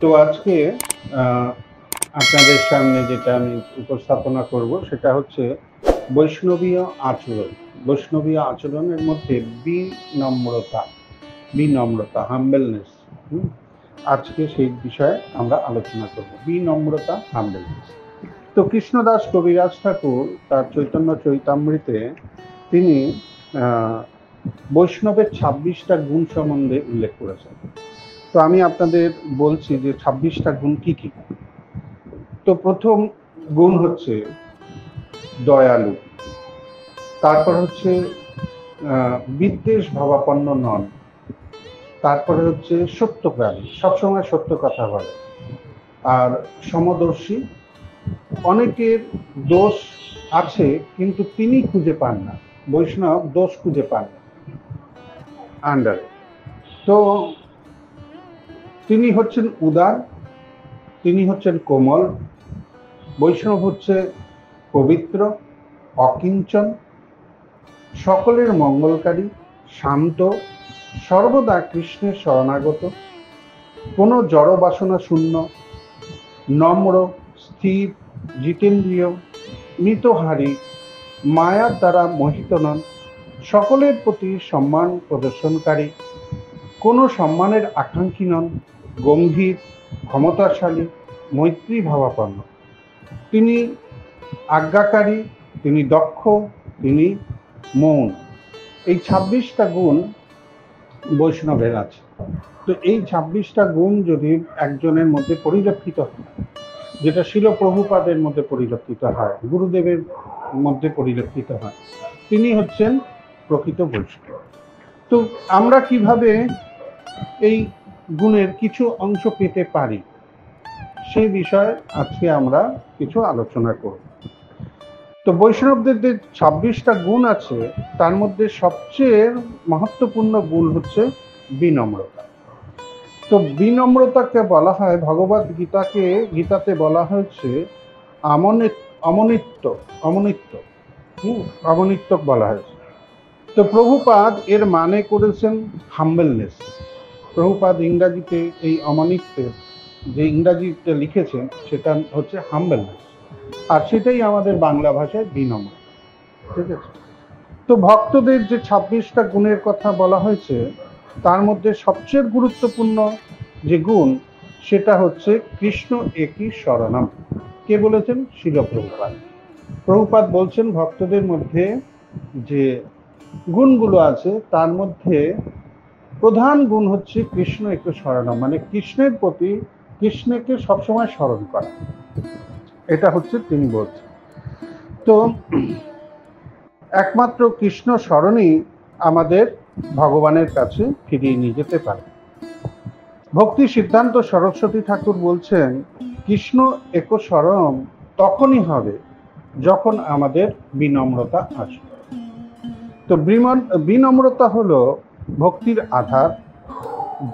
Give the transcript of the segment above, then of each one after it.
তো আজকে আহ, আপনাদের সামনে যেটা আমি উপস্থাপনা করব সেটা হচ্ছে বৈষ্ণবীয় আচরণ। বৈষ্ণবীয় আচরণের মধ্যে বিনম্রতা, বিনম্রতা, হাম্বেলনেস। আজকে সেই বিষয়ে আমরা আলোচনা করব, বিনম্রতা, হাম্বেলনেস। তো কৃষ্ণদাস কবিরাজ ঠাকুর তার চৈতন্য চৈতামৃতে তিনি বৈষ্ণবের 26টা গুণ সম্বন্ধে উল্লেখ করেছেন। তো আমি আপনাদের বলছি যে 26টা গুণ কি কি। তো প্রথম গুণ হচ্ছে দয়ালু, তারপর হচ্ছে বিদ্বেষ ভাবাপন্ন নন, তারপরে হচ্ছে সত্যকামী, সবসময় সত্য কথা বলে, আর সমদর্শী, অনেকের দোষ আছে কিন্তু তিনি খুঁজে পান না, বৈষ্ণব দোষ খুঁজে পান না আন্ডারে। তো তিনি হচ্ছেন উদার, তিনি হচ্ছেন কোমল, বৈষ্ণব হচ্ছে পবিত্র, অকিঞ্চন, সকলের মঙ্গলকারী, শান্ত, সর্বদা কৃষ্ণের শরণাগত, কোনো জড় বাসনা শূন্য, নম্র, স্থির, জিতেন্দ্রিয়, মিতহারী, মায়ার দ্বারা মোহিত নন, সকলের প্রতি সম্মান প্রদর্শনকারী, কোনো সম্মানের আকাঙ্ক্ষী নন, গম্ভীর, ক্ষমতাশালী, মৈত্রী ভাবাপন্ন। তিনি আজ্ঞাকারী, তিনি দক্ষ, তিনি মৌন। এই 26টা গুণ বৈষ্ণবের আছে। তো এই 26টা গুণ যদি একজনের মধ্যে পরিলক্ষিত হয়, যেটা শিল প্রভুপাদের মধ্যে পরিলক্ষিত হয়, গুরুদেবের মধ্যে পরিলক্ষিত হয়, তিনি হচ্ছেন প্রকৃত বৈষ্ণব। তো আমরা কিভাবে এই গুণের কিছু অংশ পেতে পারি সেই বিষয়ে আজকে আমরা কিছু আলোচনা করব। তো বৈষ্ণবদের যে 26টা গুণ আছে তার মধ্যে সবচেয়ে মহত্বপূর্ণ গুণ হচ্ছে বিনম্রতা। তো বিনম্রতাকে বলা হয়, ভগবদ গীতাতে বলা হয়েছে অমনিত্ব, অমনিত্ব, অমনিত্ব বলা হয়েছে। তো প্রভুপাদ এর মানে করেছেন হাম্বেলনেস। প্রভুপাদ ইংরাজিতে এই অমনিত্বের যে ইংরাজিতে লিখেছেন সেটা হচ্ছে হাম্বেলনেস, আর সেটাই আমাদের বাংলা ভাষায় বিনম্র। ঠিক আছে। তো ভক্তদের যে 26টা গুণের কথা বলা হয়েছে তার মধ্যে সবচেয়ে গুরুত্বপূর্ণ যে গুণ সেটা হচ্ছে কৃষ্ণ একই শরণম। কে বলেছেন? শিল প্রভুপাদ। প্রভুপাদ বলছেন ভক্তদের মধ্যে যে গুণগুলো আছে তার মধ্যে প্রধান গুণ হচ্ছে কৃষ্ণ একটু শরণম, মানে কৃষ্ণের প্রতি, কৃষ্ণকে সবসময় স্মরণ করা। এটা হচ্ছে তিনি বলছেন। তো একমাত্র কৃষ্ণ স্মরণই আমাদের ভগবানের কাছে ফিরিয়ে নিয়ে যেতে পারে। ভক্তি সিদ্ধান্ত সরস্বতী ঠাকুর বলছেন কৃষ্ণ এক শরণ তখনই হবে যখন আমাদের বিনম্রতা আসবে। তো বিনম্রতা হলো ভক্তির আধার।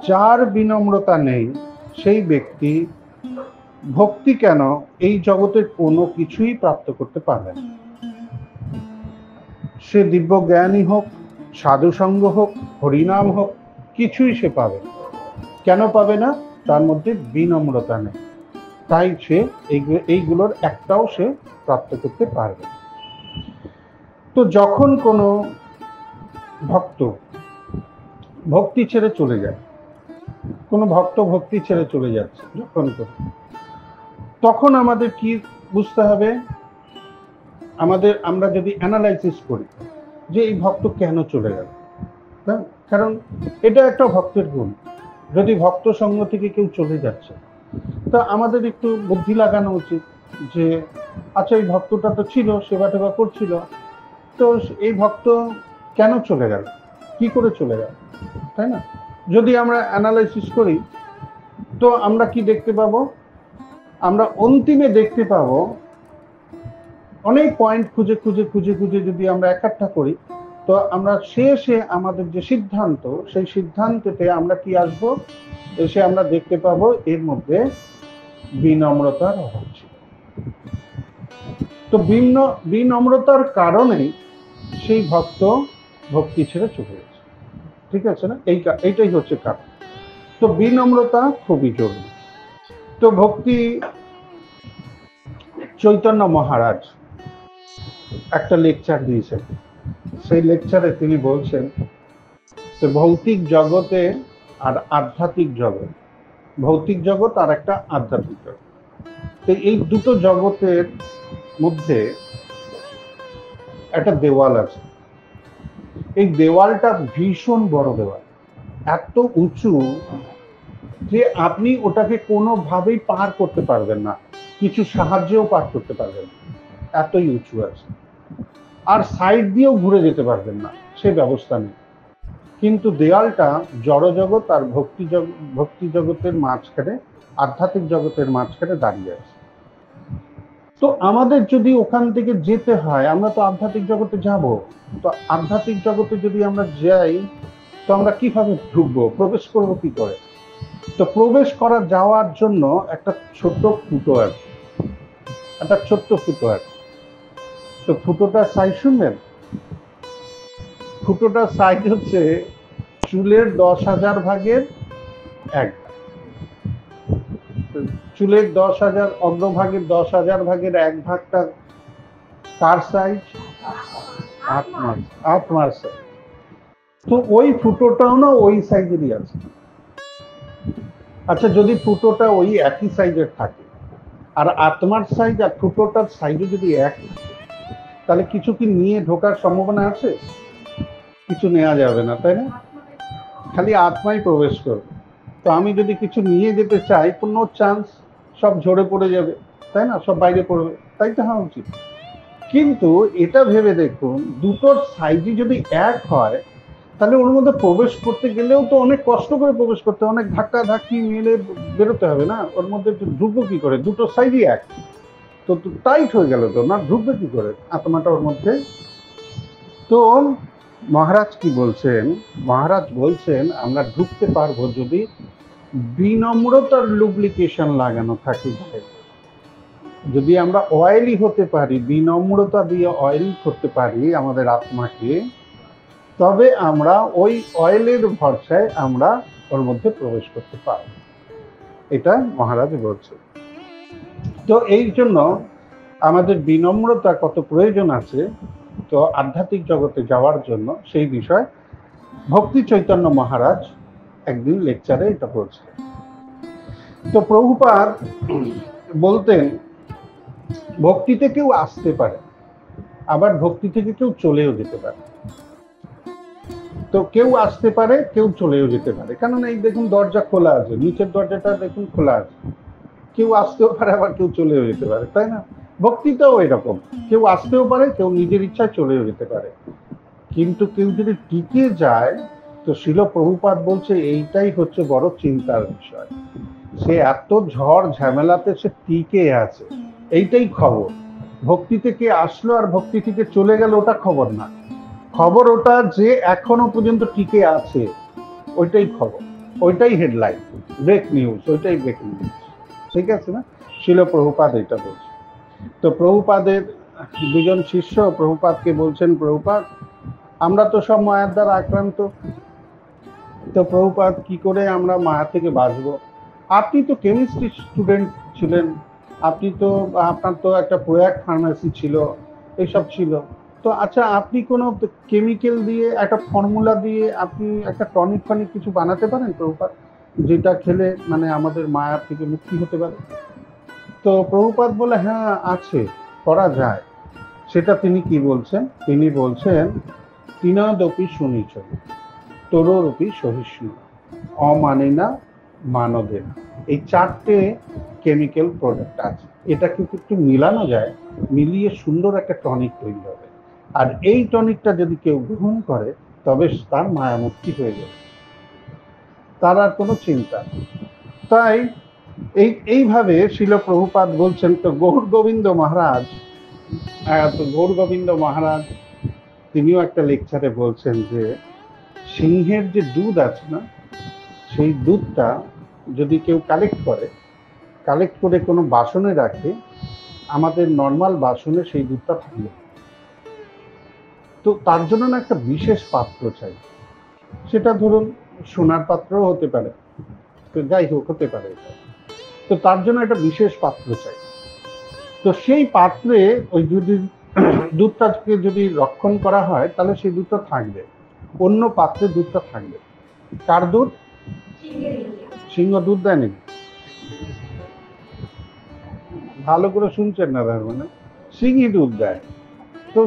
যার বিনম্রতা নেই সেই ব্যক্তি ভক্তি কেন এই জগতের কোনো কিছুই প্রাপ্ত করতে পারবে না। সে দিব্য জ্ঞানই হোক, সাধুসঙ্গ হোক, হরিনাম হোক, কিছুই সে পাবে না। কেন পাবে না? তার মধ্যে বিনম্রতা নেই, তাই সে এইগুলোর একটাও সে প্রাপ্ত করতে পারবে। তো যখন কোনো ভক্ত ভক্তি ছেড়ে চলে যায়, কোনো ভক্ত ভক্তি ছেড়ে চলে যাচ্ছে যখন, তখন আমাদের কি বুঝতে হবে? আমরা যদি অ্যানালাইসিস করি যে এই ভক্ত কেন চলে গেল, কারণ এটা একটা ভক্তের গুণ। যদি ভক্ত সঙ্গ থেকে কেউ চলে যাচ্ছে তা আমাদের একটু বুদ্ধি লাগানো উচিত যে আচ্ছা এই ভক্তটা তো ছিল, সেবা টেবা করছিল, তো এই ভক্ত কেন চলে গেল, কি করে চলে গেল, তাই না? যদি আমরা অ্যানালাইসিস করি তো আমরা কি দেখতে পাবো? আমরা অন্তিমে দেখতে পাবো অনেক পয়েন্ট খুঁজে খুঁজে খুঁজে খুঁজে যদি আমরা একাট্টা করি তো আমরা শেষে আমাদের যে সিদ্ধান্ত, সেই সিদ্ধান্তেতে আমরা কি আসবো? এসে আমরা দেখতে পাবো এর মধ্যে বিনম্রতার অভাব ছিল। তো বিনম্রতার কারণেই সেই ভক্ত ভক্তি ছেড়ে চলে গেছে। ঠিক আছে না? এইটাই হচ্ছে কারণ। তো বিনম্রতা খুবই জরুরি। তো ভক্তি চৈতন্য মহারাজ একটা লেকচার দিয়েছেন। সেই লেকচারে তিনি বলছেন যে ভৌতিক জগতে আর আধ্যাত্মিক জগৎ, ভৌতিক জগৎ আর একটা আধ্যাত্মিক জগৎ, তো এই দুটো জগতের মধ্যে একটা দেওয়াল আছে। এই দেওয়ালটা ভীষণ বড় দেওয়াল, এত উঁচু যে আপনি ওটাকে কোনোভাবেই পার করতে পারবেন না, কিছু সাহায্যেও পার করতে পারবেন না, এতই উঁচু আছে। আর সাইড দিয়েও ঘুরে যেতে পারবেন না, সে ব্যবস্থা নেই। কিন্তু দেওয়ালটা জড়জগৎ আর ভক্তি জগতের মাঝখানে, আধ্যাত্মিক জগতের মাঝখানে দাঁড়িয়ে আছে। তো আমাদের যদি ওখান থেকে যেতে হয়, আমরা তো আধ্যাত্মিক জগতে যাব, তো আধ্যাত্মিক জগতে যদি আমরা যাই তো আমরা কিভাবে ঢুকবো, প্রবেশ করব কি করে? তো প্রবেশ করা যাওয়ার জন্য একটা ছোট্ট ফুটো আছে, একটা ছোট্ট ফুটো আছে। তো ফুটোটার সাইজ শুনবেন? ফুটোটার সাইজ হচ্ছে চুলের 10,000 ভাগের 1 ভাগ। চুলের 10,000 অগ্রভাগের 10,000 ভাগের 1 ভাগটা কার সাইজ? আত্মার সাইজ। তো ওই ফুটোটাও না ওই সাইজেরই আছে। আচ্ছা, যদি ফুটোটা ওই একই সাইজের থাকে আর আত্মার সাইজ আর ফুটোটার সাইজও যদি এক, তাহলে কিছু কি নিয়ে ঢোকার সম্ভাবনা আছে? কিছু নেওয়া যাবে না, তাই না? খালি আত্মাই প্রবেশ করবে। তো আমি যদি কিছু নিয়ে যেতে চাই, কোনো চান্স, সব ঝরে পড়ে যাবে, তাই না? সব বাইরে পড়বে, তাই তো হওয়া উচিত। কিন্তু এটা ভেবে দেখুন, দুটোর সাইজই যদি এক হয়, তাহলে ওর মধ্যে প্রবেশ করতে গেলেও তো অনেক কষ্ট করে প্রবেশ করতে, অনেক ধাক্কা ধাক্কি মেলে বেরোতে হবে না? ওর মধ্যে ঢুকবো কি করে? দুটো সাইজই এক, তো টাইট হয়ে গেল, তো না ঢুকবে কি করে আত্মাটা ওর মধ্যে? তো মহারাজ কি বলছেন? মহারাজ বলছেন আমরা ঢুকতে পারবো যদি বিনম্রতার লুব্লিকেশন লাগানো থাকে। যদি আমরা অয়েলি হতে পারি, বিনম্রতা দিয়ে অয়েল করতে পারি আমাদের আত্মাকে, তবে আমরা ওই অয়েলের ভরসায় আমরা ওর মধ্যে প্রবেশ করতে পারব, এটা মহারাজ বলছে। তো এই জন্য আমাদের বিনম্রতা কত প্রয়োজন আছে, তো আধ্যাত্মিক জগতে যাওয়ার জন্য, সেই বিষয় ভক্তি চৈতন্য মহারাজ একদিন লেকচারে এটা বলছে। তো প্রভুপাদ বলতেন ভক্তিতে কেউ আসতে পারে, আবার ভক্তি থেকে কেউ চলেও যেতে পারে। তো কেউ আসতে পারে, কেউ চলেও যেতে পারে, কারণ এই দেখুন দরজা খোলা আছে, নিচের দরজাটা দেখুন খোলা আছে, কেউ আসতেও পারে আবার কেউ চলেও যেতে পারে, তাই না? ভক্তিটাও এরকম, কেউ আসতেও পারে, কেউ নিজের ইচ্ছায় চলেও যেতে পারে। কিন্তু কেউ যদি টিকে যায়, তো শিল প্রভুপাদ বলছে এইটাই হচ্ছে বড় চিন্তার বিষয়। সে এত ঝড় ঝামেলাতে সে টিকে আছে, এইটাই খবর। ভক্তি থেকে আসলো আর ভক্তি থেকে চলে গেল, ওটা খবর না। খবর ওটা যে এখনো পর্যন্ত টিকে আছে, ওইটাই খবর, ওইটাই হেডলাইন, ব্রেক নিউজ, ওইটাই ব্রেক নিউজ, ঠিক আছে না? শিল প্রভুপাদ এটা বলছে। তো প্রভুপাদের দুজন শিষ্য প্রভুপাদকে বলছেন, প্রভুপাদ আমরা তো সব মায়ার দ্বারা আক্রান্ত, তো প্রভুপাদ কি করে আমরা মায়া থেকে বাঁচবো? আপনি তো কেমিস্ট্রি স্টুডেন্ট ছিলেন, আপনি তো, আপনার তো একটা প্রয়াগ ফার্মেসি ছিল, এইসব ছিল, তো আচ্ছা আপনি কোনো কেমিক্যাল দিয়ে, একটা ফর্মুলা দিয়ে আপনি একটা টনিক ফনিক কিছু বানাতে পারেন প্রভুপাদ, যেটা খেলে মানে আমাদের মায়ার থেকে মুক্তি হতে পারে? তো প্রভুপাদ বলে হ্যাঁ আছে, করা যায়। সেটা তিনি কি বলছেন? তিনি বলছেন তিনাদপি শুনিছ তোররূপী সহিষ্ণু অমানিনা মানদেনা। এই 4টে কেমিক্যাল প্রোডাক্ট আছে, এটা কিন্তু একটু মিলানো যায়, মিলিয়ে সুন্দর একটা টনিক তৈরি হবে। আর এই টনিকটা যদি কেউ গ্রহণ করে, তবে তার মায়া মুক্তি হয়ে যাবে, তার আর কোনো চিন্তা নেই। তাই এইভাবে শিল প্রভুপাদ বলছেন। তো গৌর গোবিন্দ মহারাজ তিনিও একটা লেকচারে বলছেন যে সিংহের যে দুধ আছে না, সেই দুধটা যদি কেউ কালেক্ট করে কোনো বাসনে রাখে, আমাদের নর্মাল বাসনে সেই দুধটা থাকবে, তো তার জন্য না একটা বিশেষ পাত্র চাই। সেটা ধরুন সোনার পাত্রও হতে পারে, তো যাই হোক হতে পারে এটা। তো তার জন্য একটা বিশেষ পাত্র চাই। তো সেই পাত্রে ওই যদি দুধটাকে যদি রক্ষণ করা হয় তাহলে সেই দুধটা থাকবে, অন্য পাত্রে দুধটা থাকবে। কার দুধ? সিংহ দুধ দেয় নাকি? ভালো করে শুনছেন না তার মানে? সিংহী দুধ দেয়। তো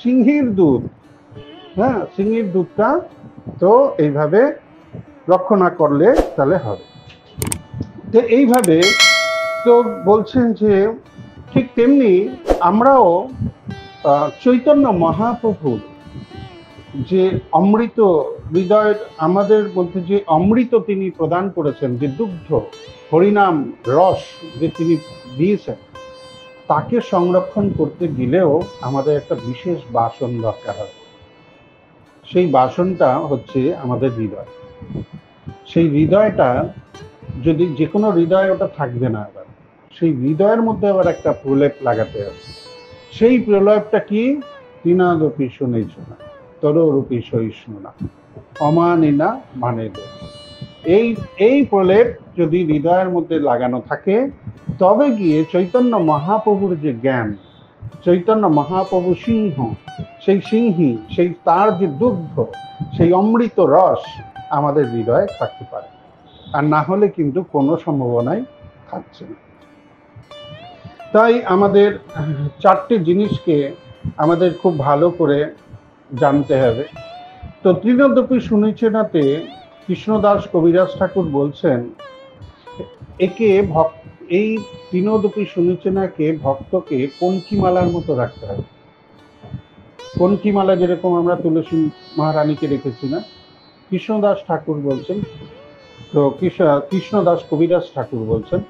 সিংহীর দুধ, হ্যাঁ, সিংহীর দুধটা তো এইভাবে রক্ষণা করলে তাহলে হবে। তো এইভাবে তো বলছেন যে ঠিক তেমনি আমরাও চৈতন্য মহাপ্রভুর যে অমৃত হৃদয়ের আমাদের মধ্যে যে অমৃত তিনি প্রদান করেছেন, যে দুগ্ধ হরিনাম রস যে তিনি দিয়েছেন, তাকে সংরক্ষণ করতে গেলেও আমাদের একটা বিশেষ বাসন দরকার হয়। সেই বাসনটা হচ্ছে আমাদের হৃদয়। সেই হৃদয়টা যদি যে কোনো হৃদয় ওটা থাকবে না, আবার সেই হৃদয়ের মধ্যে আবার একটা প্রলেপ লাগাতে হবে। সেই প্রলেপটা কি? তৃণাদপি শুনেছ না, তররূপী সহিষ্ণু না, অমানিনা মানে। এই প্রলেপ যদি হৃদয়ের মধ্যে লাগানো থাকে, তবে গিয়ে চৈতন্য মহাপ্রভুর যে জ্ঞান, চৈতন্য মহাপ্রভু সিংহ, সেই সিংহী, সেই তার যে দুগ্ধ, সেই অমৃত রস আমাদের হৃদয়ে থাকতে পারে। আর না হলে কিন্তু কোনো সম্ভাবনাই থাকছে না। তাই আমাদের চারটি জিনিসকে আমাদের খুব ভালো করে জানতে হবে। তো তৃণদপি শুনেছে নাতে কৃষ্ণদাস কবিরাজ ঠাকুর বলছেন, একে এই তৃণদপি শুনেছে নাকে ভক্তকে কণ্ঠীমালার মতো রাখতে হবে। কণ্ঠীমালা যেরকম আমরা তুলসী মহারানীকে রেখেছি না, কৃষ্ণদাস ঠাকুর বলছেন, তো কৃষ্ণদাস কবিরাজ ঠাকুর বলছেন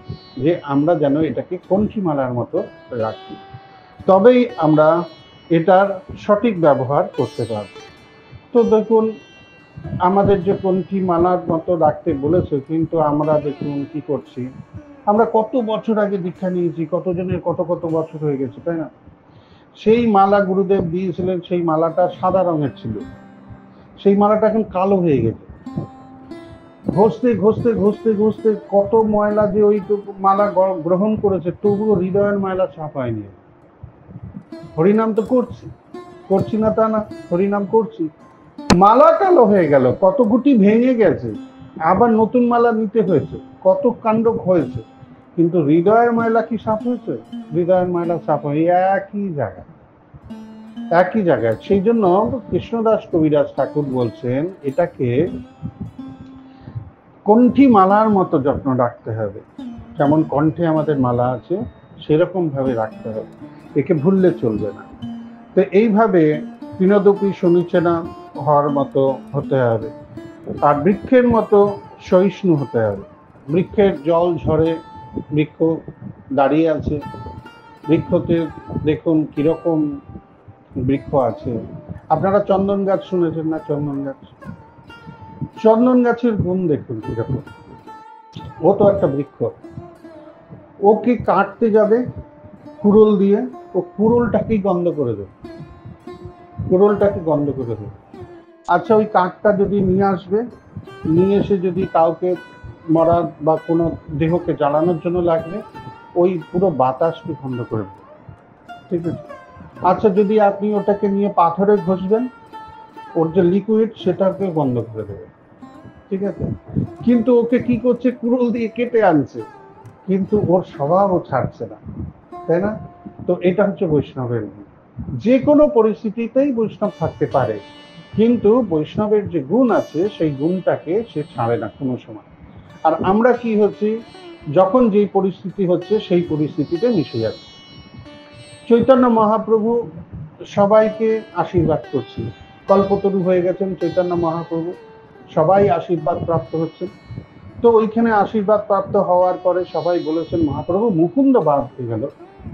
যে আমরা যেন এটাকে কণ্ঠীমালার মতো রাখি, তবেই আমরা এটার সঠিক ব্যবহার করতে পারব। তো দেখুন, আমাদের যে কণ্ঠীমালার মতো রাখতে বলেছে, কিন্তু আমরা দেখুন কি করছি, আমরা কত বছর আগে দীক্ষা নিয়েছি, কতজনের কত কত বছর হয়ে গেছে, তাই না? সেই মালা গুরুদেব দিয়েছিলেন, সেই মালাটা সাদা রঙের ছিল, সেই মালাটা এখন কালো হয়ে গেছে। ঘষতে ঘষতে ঘষতে ঘষতে কত ময়লা যে ওইটুকু মালা গ্রহণ করেছে, তবুও হৃদয়ের ময়লা ছাপ হয়নি। হরিনাম তো করছি না তা না, হরিনাম করছি, মালা কালো হয়ে গেল, কত গুটি ভেঙে গেছে, আবার নতুন মালা নিতে হয়েছে, কত কাণ্ড হয়েছে, কিন্তু হৃদয়ের ময়লা কি সাফ হয়েছে? হৃদয়ের ময়লা সাফ হয়ে একই জায়গায়। সেই জন্য কৃষ্ণদাস কবিরাজ ঠাকুর বলছেন এটাকে কণ্ঠী মালার মতো যত্ন রাখতে হবে। যেমন কণ্ঠে আমাদের মালা আছে, সেরকম ভাবে রাখতে হবে, একে ভুললে চলবে না। তো এইভাবে তৃণদপি শুনেছে না হওয়ার মতো হতে হবে। আর বৃক্ষের মতো সহিষ্ণু হতে হবে। বৃক্ষের জল ঝরে, বৃক্ষ দাঁড়িয়ে আছে, বৃক্ষতে দেখুন কিরকম বৃক্ষ আছে। আপনারা চন্দন গাছ শুনেছেন না? চন্দন গাছের গুণ দেখুন কিরকম। ও তো একটা বৃক্ষ, ওকে কাটতে যাবে কুড়ুল দিয়ে, ও কুড়ুলটাকেই গন্ধ করে দেবে, আচ্ছা, ওই কাঠটা যদি নিয়ে এসে যদি কাউকে মরা বা কোনো দেহকে জ্বালানোর জন্য লাগবে, ওই পুরো বাতাসকে বন্ধ করে দেবে, ঠিক আছে? আচ্ছা, যদি আপনি ওটাকে নিয়ে পাথরে ঘষবেন, ওর যে লিকুইড সেটাকে বন্ধ করে দেবে, ঠিক আছে? কিন্তু ওকে কি করছে? কুড়ুল দিয়ে কেটে আনছে, কিন্তু ওর স্বভাবও ছাড়ছে না, তাই না? তো এটা হচ্ছে বৈষ্ণবের গুণ। যে কোনো পরিস্থিতিতেই বৈষ্ণব থাকতে পারে, কিন্তু বৈষ্ণবের যে গুণ আছে সেই গুণটাকে সে ছাড়ে না কোনো সময়। আর আমরা কি হচ্ছে, যখন যেই পরিস্থিতি হচ্ছে সেই পরিস্থিতিতে মিশে যাচ্ছে। চৈতন্য মহাপ্রভু সবাইকে আশীর্বাদ করছেন, কল্পতরু হয়ে গেছেন চৈতন্য মহাপ্রভু, সবাই আশীর্বাদ প্রাপ্ত হচ্ছেন। তো ওইখানে আশীর্বাদ প্রাপ্ত হওয়ার পরে সবাই বলেছেন মহাপ্রভু মুকুন্দ বাদ হয়ে গেল,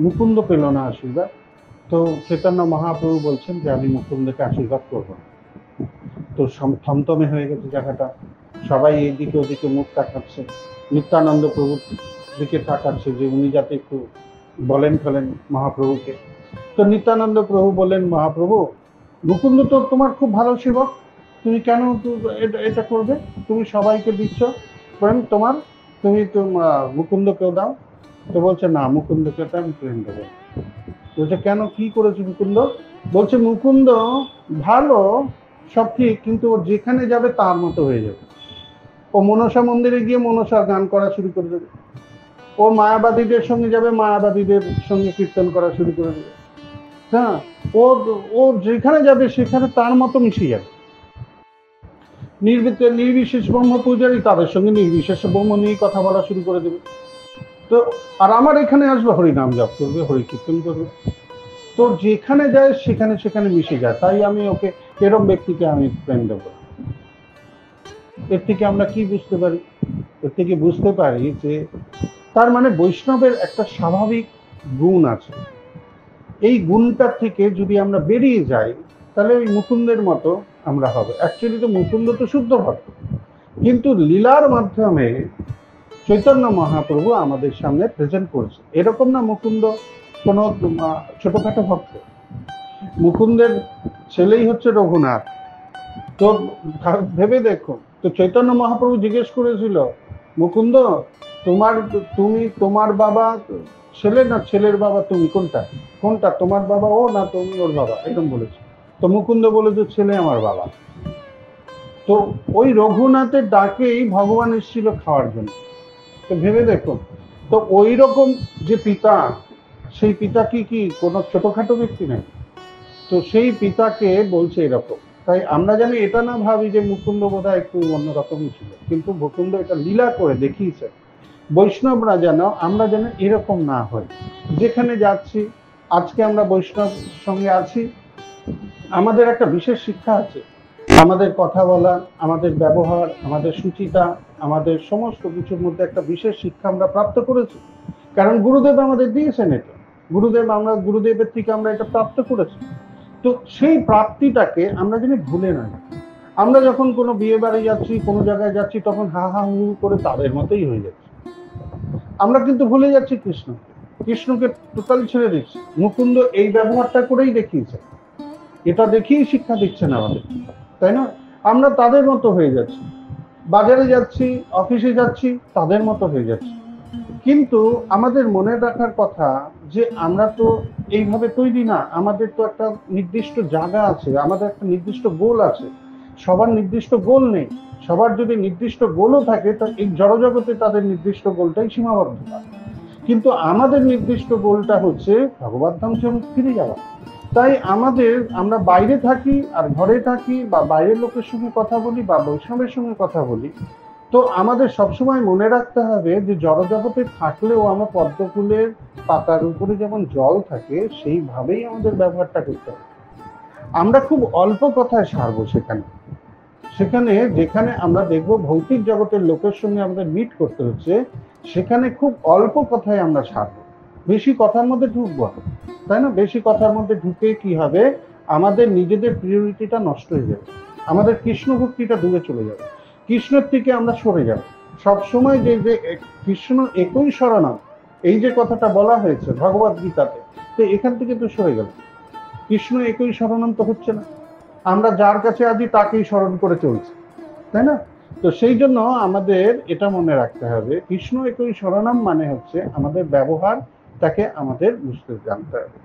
মুকুন্দ পেল না আশীর্বাদ। তো চৈতন্য মহাপ্রভু বলছেন যে আমি মুকুন্দকে আশীর্বাদ করব না। তো থমথমে হয়ে গেছে জায়গাটা, সবাই এইদিকে ওদিকে মুখ তাকাচ্ছে, নিত্যানন্দ প্রভুর দিকে তাকাচ্ছে যে উনি যাতে একটু বলেন ফেলেন মহাপ্রভুকে। তো নিত্যানন্দ প্রভু বললেন, মহাপ্রভু মুকুন্দ তো তোমার খুব ভালো সেবক, তুমি কেন এটা করবে? তুমি সবাইকে দিচ্ছ, তোমার তুমি তো মুকুন্দকেও দাও। তো বলছে না, মুকুন্দকে তো আমি ট্রেন দেবো। বলছে কেন, কি করেছে মুকুন্দ? বলছে মুকুন্দ ভালো, সব ঠিক, কিন্তু ও যেখানে যাবে তার মতো হয়ে যাবে। ও মনসা মন্দিরে গিয়ে মনসার গান করা শুরু করে দেবে, ও মায়াবাদীদের সঙ্গে যাবে, মায়াবাদীদের সঙ্গে কীর্তন করা শুরু করে দেবে। হ্যাঁ, ও ও যেখানে যাবে সেখানে তার মতো মিশে যাবে। নির্বিশেষ ব্রহ্ম পূজারী, তাদের সঙ্গে নির্বিশেষ ব্রহ্ম নিয়ে কথা বলা শুরু করে দেবে। তো আর আমার এখানে আসবে, হরিনাম জপ করবে, হরি কীর্তন করবে। তো যেখানে যায় সেখানে সেখানে মিশে যায়। তাই আমি ওকে, এরম ব্যক্তিকে আমি প্রেম দেবো। এর থেকে আমরা কি বুঝতে পারি? এর থেকে বুঝতে পারি যে তার মানে বৈষ্ণবের একটা স্বাভাবিক গুণ আছে। এই গুণটার থেকে যদি আমরা বেরিয়ে যাই, তাহলে ওই মুকুন্দের মতো আমরা হবে। অ্যাকচুয়ালি তো মুকুন্দ তো শুদ্ধ ভক্ত, কিন্তু লীলার মাধ্যমে চৈতন্য মহাপ্রভু আমাদের সামনে প্রেজেন্ট করছে। এরকম না মুকুন্দ কোনো ছোটখাটো ভক্ত। মুকুন্দের ছেলেই হচ্ছে রঘুনাথ। তো ভেবে দেখো, তো চৈতন্য মহাপ্রভু জিজ্ঞেস করেছিল, মুকুন্দ তোমার বাবা ছেলে না ছেলের বাবা তুমি, কোনটা কোনটা, তোমার বাবা ও না তুমি ওর বাবা, এরকম বলেছে। তো মুকুন্দ বলে যে ছেলে আমার বাবা। তো ওই রঘুনাথের ডাকেই ভগবান এসেছিল খাওয়ার জন্য। তো ভেবে দেখো, তো ওই রকম যে পিতা, সেই পিতা কি কোনো ছোটখাটো ব্যক্তি নেই। তো সেই পিতাকে বলছে এরকম। তাই আমরা জানি, এটা না ভাবি যে মুকুন্দ বোধহয় একটু অন্যরকমই ছিল, কিন্তু মুকুন্দ এটা লীলা করে দেখিয়েছে। বৈষ্ণবরা যেন, আমরা যেন এরকম না হয়। যেখানে যাচ্ছি, আজকে আমরা বৈষ্ণব সঙ্গে আছি, আমাদের একটা বিশেষ শিক্ষা আছে। আমাদের কথা বলা, আমাদের ব্যবহার, আমাদের সুচিতা, আমাদের সমস্ত কিছুর মধ্যে একটা বিশেষ শিক্ষা আমরা প্রাপ্ত করেছি। কারণ গুরুদেব আমাদের দিয়েছেন এটা। গুরুদেবের থেকে আমরা এটা প্রাপ্ত করেছি। তো সেই প্রাপ্তিটাকে আমরা যেন ভুলে না যাই। আমরা যখন কোনো বিয়ে বাড়ি যাচ্ছি, কোনো জায়গায় যাচ্ছি, তখন হা হা হু করে তাদের মতোই হয়ে যাচ্ছে। আমরা কিন্তু ভুলে যাচ্ছি কৃষ্ণকে টোটাল ছেড়ে দিচ্ছি। মুকুন্দ এই ব্যবহারটা করেই দেখিয়েছে, এটা দেখিয়েই শিক্ষা দিচ্ছেন আমাদের, তাই না? আমরা তাদের মতো হয়ে যাচ্ছি, বাজারে যাচ্ছি, অফিসে যাচ্ছি, তাদের মতো হয়ে যাচ্ছি। কিন্তু আমাদের মনে রাখার কথা যে আমরা তো এইভাবে তৈরি না। আমাদের তো একটা নির্দিষ্ট জায়গা আছে, আমাদের একটা নির্দিষ্ট গোল আছে। সবার নির্দিষ্ট গোল নেই। সবার যদি নির্দিষ্ট গোলও থাকে, তো এই জড়জগতে তাদের নির্দিষ্ট গোলটাই সীমাবদ্ধ। কিন্তু আমাদের নির্দিষ্ট গোলটা হচ্ছে ভগবত ধামে ফিরে যাওয়া। তাই আমরা বাইরে থাকি আর ঘরে থাকি, বা বাইরের লোকের সঙ্গে কথা বলি, বা বৈষ্ণবের সঙ্গে কথা বলি, তো আমাদের সবসময় মনে রাখতে হবে যে জড়জগতে থাকলেও আমরা পদ্মফুলের পাতার উপরে যেমন জল থাকে, সেইভাবেই আমাদের ব্যবহারটা করতে হবে। আমরা খুব অল্প কথায় সারবো সেখানে যেখানে আমরা দেখবো ভৌতিক জগতের লোকের সঙ্গে আমাদের মিট করতে হচ্ছে, সেখানে খুব অল্প কথায় আমরা সারবো। বেশি কথার মধ্যে ঢুকবো, তাই না? বেশি কথার মধ্যে ঢুকে কি হবে, আমাদের নিজেদের প্রিয়রিটিটা নষ্ট হয়ে যাবে, আমাদের কৃষ্ণ ভক্তিটা দূরে চলে যাবে, কৃষ্ণের থেকে আমরা সরে যাব। সবসময় যে কৃষ্ণ একই শরণাম, এই যে কথাটা বলা হয়েছে ভগবত গীতাতে, তো এখান থেকে তো সরে গেল। কৃষ্ণ একই শরণাম তো হচ্ছে না, আমরা যার কাছে আছি তাকেই স্মরণ করে চলছি, তাই না? তো সেই জন্য আমাদের এটা মনে রাখতে হবে, কৃষ্ণ একই শরণাম মানে হচ্ছে আমাদের ব্যবহার, তাকে আমাদের বুঝতে জানতে হবে।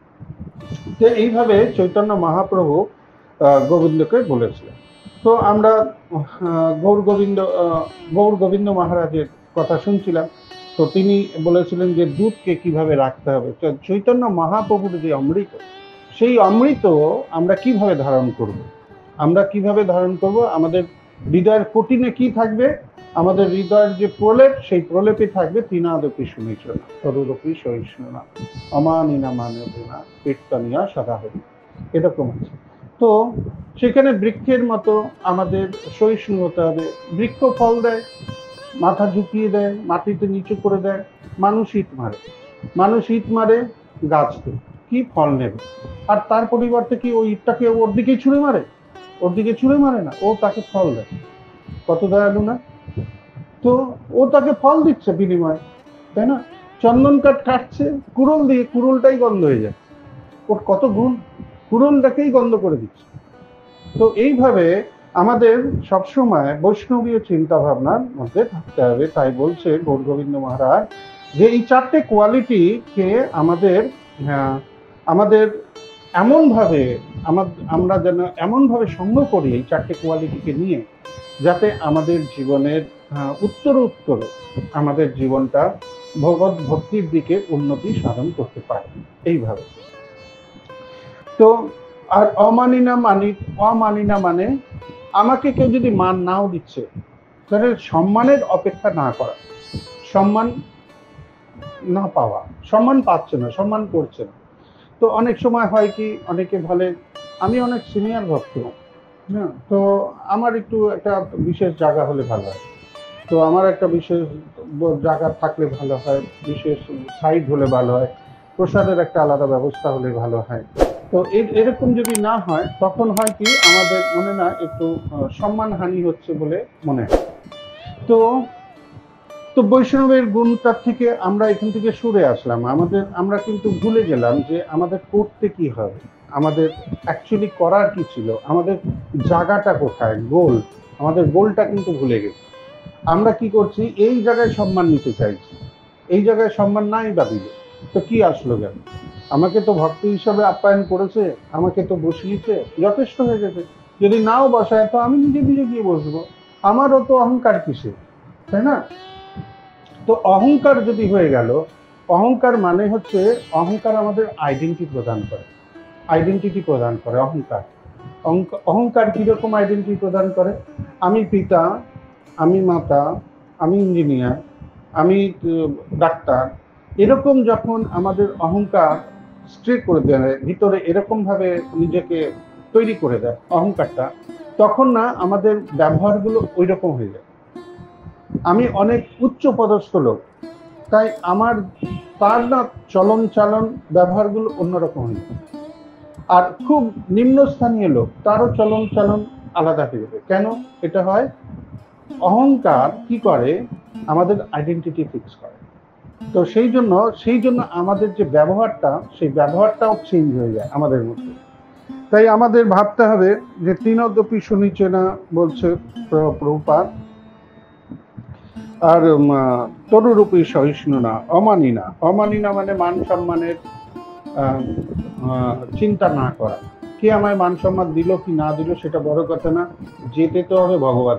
তো এইভাবে চৈতন্য মহাপ্রভু গোবিন্দকে বলেছিলেন। তো আমরা গৌর গোবিন্দ মহারাজের কথা শুনছিলাম। তো তিনি বলেছিলেন যে দুধকে কিভাবে রাখতে হবে। চৈতন্য মহাপ্রভুর যে অমৃত, সেই অমৃত আমরা কিভাবে ধারণ করব। আমাদের হৃদয়ের কোটিনে কি থাকবে? আমাদের হৃদয়ের যে প্রলেপ, সেই প্রলেপে থাকবে তৃণাদপি শুনিছো না, তরুরপি সহিষ্ণু না, অমানিনা মানবে না, কীর্তনিয়া সদা হরি, এরকম আছে। তো সেখানে বৃক্ষের মতো আমাদের সহিষ্ণু হতে হবে। বৃক্ষ ফল দেয়, মাথা ঝুঁকিয়ে দেয়, মাটিতে নিচু করে দেয়। মানুষ ইট মারে গাছকে, কি ফল নেবে? আর তার পরিবর্তে কি ওই ইটটাকে ওর দিকেই ছুঁড়ে মারে না, ও তাকে ফল দেয়। কত দয়ালু না? তো ও তাকে ফল দিচ্ছে বিনিময়ে, তাই না? চন্দন কাঠ কাটছে কুড়ুল দিয়ে, কুড়ুলটাই গন্ধ হয়ে যায়। ওর কত গুণ, কুড়ুলটাকেই গন্ধ করে দিচ্ছে। তো এইভাবে আমাদের সবসময় বৈষ্ণবীয় চিন্তা ভাবনার মধ্যে থাকতে হবে। তাই বলছে গৌর গোবিন্দ মহারাজ যে এই চারটে কোয়ালিটিকে আমাদের আমাদের এমনভাবে আমরা যেন এমনভাবে সঙ্গ করি এই চারটে কোয়ালিটিকে নিয়ে, যাতে আমাদের জীবনের উত্তর আমাদের জীবনটা ভগবত ভক্তির দিকে উন্নতি সাধন করতে পারে এইভাবে। তো আর অমানি না মানে আমাকে কেউ যদি মান নাও দিচ্ছে তাহলে সম্মানের অপেক্ষা না করা, সম্মান না পাওয়া, সম্মান পাচ্ছে না, সম্মান করছে না। তো অনেক সময় হয় কি, অনেকে বলে আমি অনেক সিনিয়র ভক্ত, হ্যাঁ, তো আমার একটু একটা বিশেষ জায়গা হলে ভালো হয়, তো আমার একটা বিশেষ জায়গা থাকলে ভালো হয়, বিশেষ সাইড হলে ভালো হয়, প্রসাদের একটা আলাদা ব্যবস্থা হলে ভালো হয়। তো এরকম যদি না হয় তখন হয় কি আমাদের মনে না একটু সম্মানহানি হচ্ছে বলে মনে হয়। তো তো বৈষ্ণবের গুণটা থেকে আমরা এখান থেকে সরে আসলাম, আমরা কিন্তু ভুলে গেলাম যে আমাদের করতে কি হবে, আমাদের অ্যাকচুয়ালি করার কি ছিল, আমাদের জায়গাটা কোথায়, আমাদের গোলটা কিন্তু ভুলে গেছি। আমরা কি করছি, এই জায়গায় সম্মান নিতে চাইছি, এই জায়গায় সম্মান নাই বা দিল তো কি আসলো কেন, আমাকে তো ভক্ত হিসাবে আপ্যায়ন করেছে, আমাকে তো বসিয়েছে, যথেষ্ট হয়ে গেছে। যদি নাও বসায় তো আমি নিজে নিজে গিয়ে বসবো, আমারও তো অহংকার কিসে, তাই না? তো অহংকার যদি হয়ে গেল, অহংকার মানে হচ্ছে অহংকার আমাদের আইডেন্টিটি প্রদান করে অহংকার। অহংকার কিরকম আইডেন্টিটি প্রদান করে, আমি পিতা, আমি মাতা, আমি ইঞ্জিনিয়ার, আমি ডাক্তার, এরকম যখন আমাদের অহংকার স্ট্রেট করে দেয় ভিতরে, এরকম ভাবে নিজেকে তৈরি করে দেয় অহংকারটা, তখন না আমাদের ব্যবহারগুলো ওই রকম হয়ে যায়। আমি অনেক উচ্চ পদস্থ লোক, তাই তার না চলন চালন ব্যবহারগুলো অন্যরকম হয়ে যায়। আর খুব নিম্নস্থানীয় লোক, তারও চলন চালন আলাদা হয়ে যাবে। কেন এটা হয়? অহংকার কি করে, আমাদের আইডেন্টিটি ফিক্স করে। তো সেই জন্য আমাদের যে ব্যবহারটা, সেই ব্যবহারটাও চেঞ্জ হয়ে যায় আমাদের মধ্যে। তাই আমাদের ভাবতে হবে যে তৃণদপি শুনিছে না বলছে প্রভুপাদ, আর তরুরূপী সহিষ্ণু না, অমানি না মানে মান সম্মানের চিন্তা না করা। কে আমায় মান সম্মান দিল কি না দিল সেটা বড় কথা না, যেতে তো হবে ভগবান,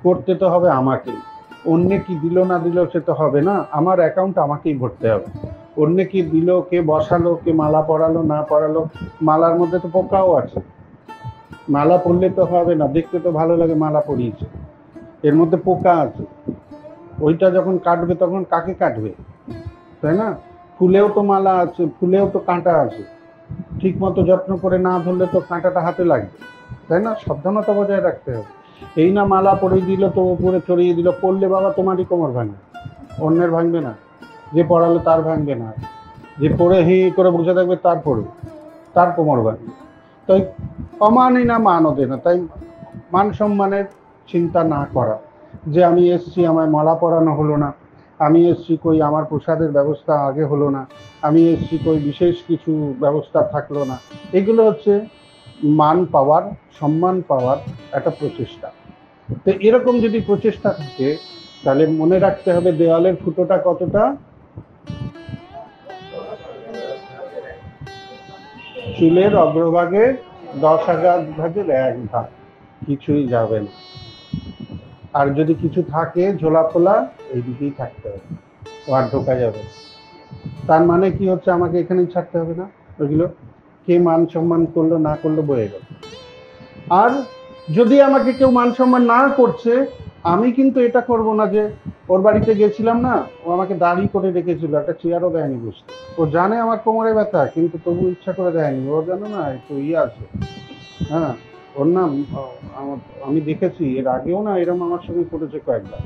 করতে তো হবে আমাকে। অন্যে কি দিল না দিল সে তো হবে না, আমার অ্যাকাউন্ট আমাকেই ভরতে হবে। অন্যে কি দিল, কে বসালো, কে মালা পরালো না পরালো, মালার মধ্যে তো পোকাও আছে, মালা পরলে তো হবে না, দেখতে তো ভালো লাগে মালা পরিয়েছে, এর মধ্যে পোকা আছে, ওইটা যখন কাটবে তখন কাকে কাটবে, তাই না? ফুলেও তো মালা আছে, ফুলেও তো কাঁটা আছে, ঠিক মতো যত্ন করে না ধরলে তো কাঁটাটা হাতে লাগবে, তাই না? সাবধানতা বজায় রাখতে হবে। এই না মালা পরিয়ে দিল তো উপরে চড়িয়ে দিল, পড়লে বাবা তোমারই কোমর ভাঙবে, অন্যের ভাঙবে না, যে পড়ালো তার ভাঙবে না, যে পড়ে হি করে বসে থাকবে তার পড়বে, তার কোমর ভাঙবে। তাই অমানি না মানদে না, তাই মান সম্মানের চিন্তা না করা, যে আমি এসছি আমায় মালা পরানো হলো না, আমি এসছি কই আমার প্রসাদের ব্যবস্থা আগে হলো না, আমি এসছি কই বিশেষ কিছু ব্যবস্থা থাকলো না, এগুলো হচ্ছে মান পাওয়ার, সম্মান পাওয়ার একটা প্রচেষ্টা। তো এরকম যদি প্রচেষ্টা থাকে তাহলে মনে রাখতে হবে দেওয়ালের ফুটোটা কতটা, চুলের অগ্রভাগে 10,000 ভাগের 1 ভাগ, কিছুই যাবে না। আর যদি কিছু থাকে ঝোলা ফোলা, এইদিকেই থাকতে হবে, আর ঢোকা যাবে। তার মানে কি হচ্ছে, আমাকে এখানেই ছাড়তে হবে না, ওইগুলো কে মান সম্মান করলো না করলো বয়ে গেল। আর যদি আমাকে কেউ মান সম্মান না করছে, আমি কিন্তু এটা করব না যে ওর বাড়িতে গেছিলাম না, ও আমাকে দাঁড়ি করে রেখেছিল, একটা চেয়ারও দেয়নি বসতে, ও জানে আমার কোমরে ব্যথা কিন্তু তবু ইচ্ছা করে দেয়নি, ও জানো না একটু আছে, হ্যাঁ, ওর নাম আমি দেখেছি এর আগেও না এরকম আমার সঙ্গে করেছে কয়েকবার,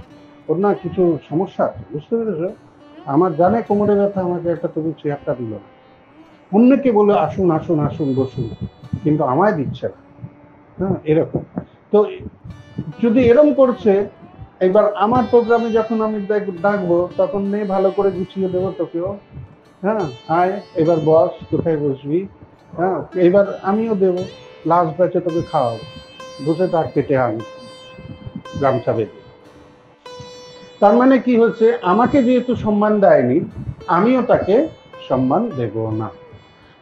ওর না কিছু সমস্যা আছে, বুঝতে পেরেছো? আমার জানে কোমরে ব্যথা, আমাকে একটা তবু চেয়ারটা দিল না, অন্যকে বলে আসুন আসুন আসুন বসুন, কিন্তু আমায় দিচ্ছে না। হ্যাঁ, এরকম। তো যদি এরকম করছে, এবার আমার প্রোগ্রামে যখন আমি ডাকবো তখন নেই ভালো করে গুছিয়ে দেবো তোকেও, হ্যাঁ, আয় এবার বস, কোথায় বসবি, হ্যাঁ, এবার আমিও দেবো, লাস্ট ব্যাচে তোকে খাওয়াবো, বসে তার কেটে আনি গামছা বেঁধে। তার মানে কি হচ্ছে, আমাকে যেহেতু সম্মান দেয়নি, আমিও তাকে সম্মান দেব না।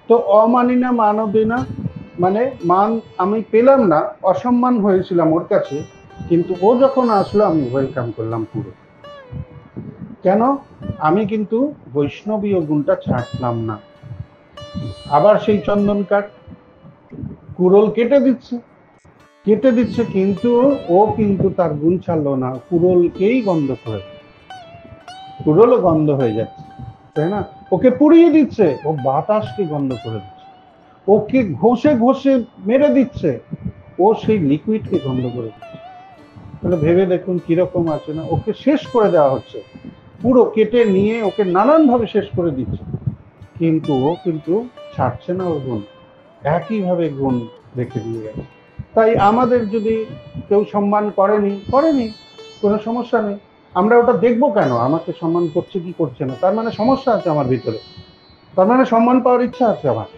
তো অমানি না মানবে না, মানে মান আমি পেলাম না, অসম্মান হয়েছিলাম ওর কাছে, কিন্তু ও যখন আসলো আমি ওয়েলকাম করলাম পুরো। কেন? আমি কিন্তু বৈষ্ণবীয় গুণটা ছাড়লাম না। আবার সেই চন্দন কাঠ, কুড়োল কেটে দিচ্ছে, কিন্তু ও কিন্তু তার গুণ ছাড়লো না, কুড়োলকেই গন্ধ করে, কুড়োলও গন্ধ হয়ে যাচ্ছে, তাই না? ওকে পুড়িয়ে দিচ্ছে, ও বাতাসকে গন্ধ করে দিচ্ছে, ওকে ঘষে ঘষে মেরে দিচ্ছে, ও সেই লিকুইডকে গন্ধ করে দিচ্ছে। তাহলে ভেবে দেখুন কিরকম আছে না, ওকে শেষ করে দেওয়া হচ্ছে, পুরো কেটে নিয়ে ওকে নানানভাবে শেষ করে দিচ্ছে, কিন্তু ও কিন্তু ছাড়ছে না ওর গুণ, একইভাবে গুণ রেখে দিয়ে গেছে। তাই আমাদের যদি কেউ সম্মান করেনি কোনো সমস্যা নেই, আমরা ওটা দেখবো কেন, আমাকে সম্মান করছে কি করছে না, তার মানে সমস্যা আছে আমার ভিতরে, তার মানে সম্মান পাওয়ার ইচ্ছা আছে আমার।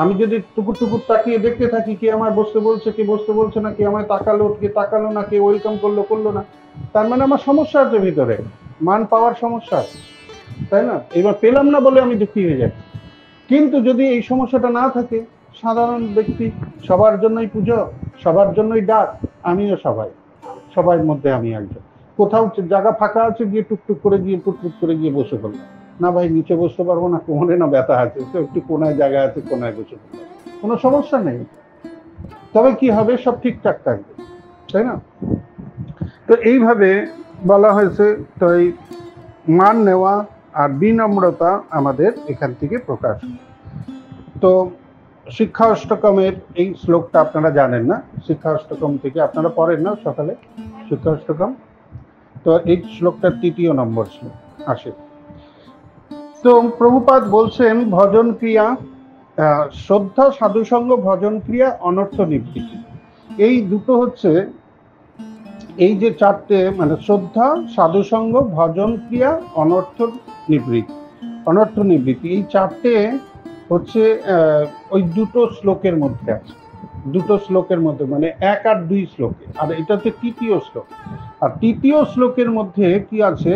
আমি যদি টুকুর টুকুর তাকিয়ে দেখতে থাকি কে আমার বসতে বলছে, কে বসতে বলছে না, কে আমায় তাকালো না, কে ওয়েলকাম করলো না, তার মানে আমার সমস্যা আছে ভিতরে, মান পাওয়ার সমস্যা আছে, তাই না? এবার পেলাম না বলে আমি দুঃখী হয়ে যাচ্ছি। কিন্তু যদি এই সমস্যাটা না থাকে, সাধারণ ব্যক্তি, সবার জন্যই পুজো, সবার জন্যই ডাক, আমিও সবার মধ্যে আমি একজন, কোথাও জায়গা ফাঁকা আছে গিয়ে টুকটুক করে গিয়ে টুকটুক করে গিয়ে বসে পড়লাম, না ভাই নিচে বসতে পারবো না, কোমরে না ব্যথা আছে, তো একটু কোনায় জায়গা আছে, কোনায় বসে পড়লাম, কোনো সমস্যা নেই। তবে কি হবে, সব ঠিকঠাক থাকবে, তাই না? তো এইভাবে বলা হয়েছে। তো এই মান নেওয়া আর বিনম্রতা আমাদের এখান থেকে প্রকাশ। তো শিক্ষা অষ্টকমের এই শ্লোকটা আপনারা জানেন না, শিক্ষা অষ্টকম থেকে আপনারা পড়েন না সকালে শিক্ষা অষ্টকম, তো এই শ্লোকটার 3য় নম্বর শ্লোক আসে। তো প্রভুপাদ বলছেন ভজন ক্রিয়া, শ্রদ্ধা সাধুসঙ্গ ভজন ক্রিয়া অনর্থ নিবৃত্তি, এই দুটো হচ্ছে, এই যে চারটে মানে শ্রদ্ধা সাধুসঙ্গ ভজন ক্রিয়া অনর্থ নিবৃত্তি, এই চারটে হচ্ছে ওই দুটো শ্লোকের মধ্যে আছে, মানে 1 আর 2 শ্লোকে, আর এটা হচ্ছে 3য় শ্লোক। আর 3য় শ্লোকের মধ্যে কি আছে,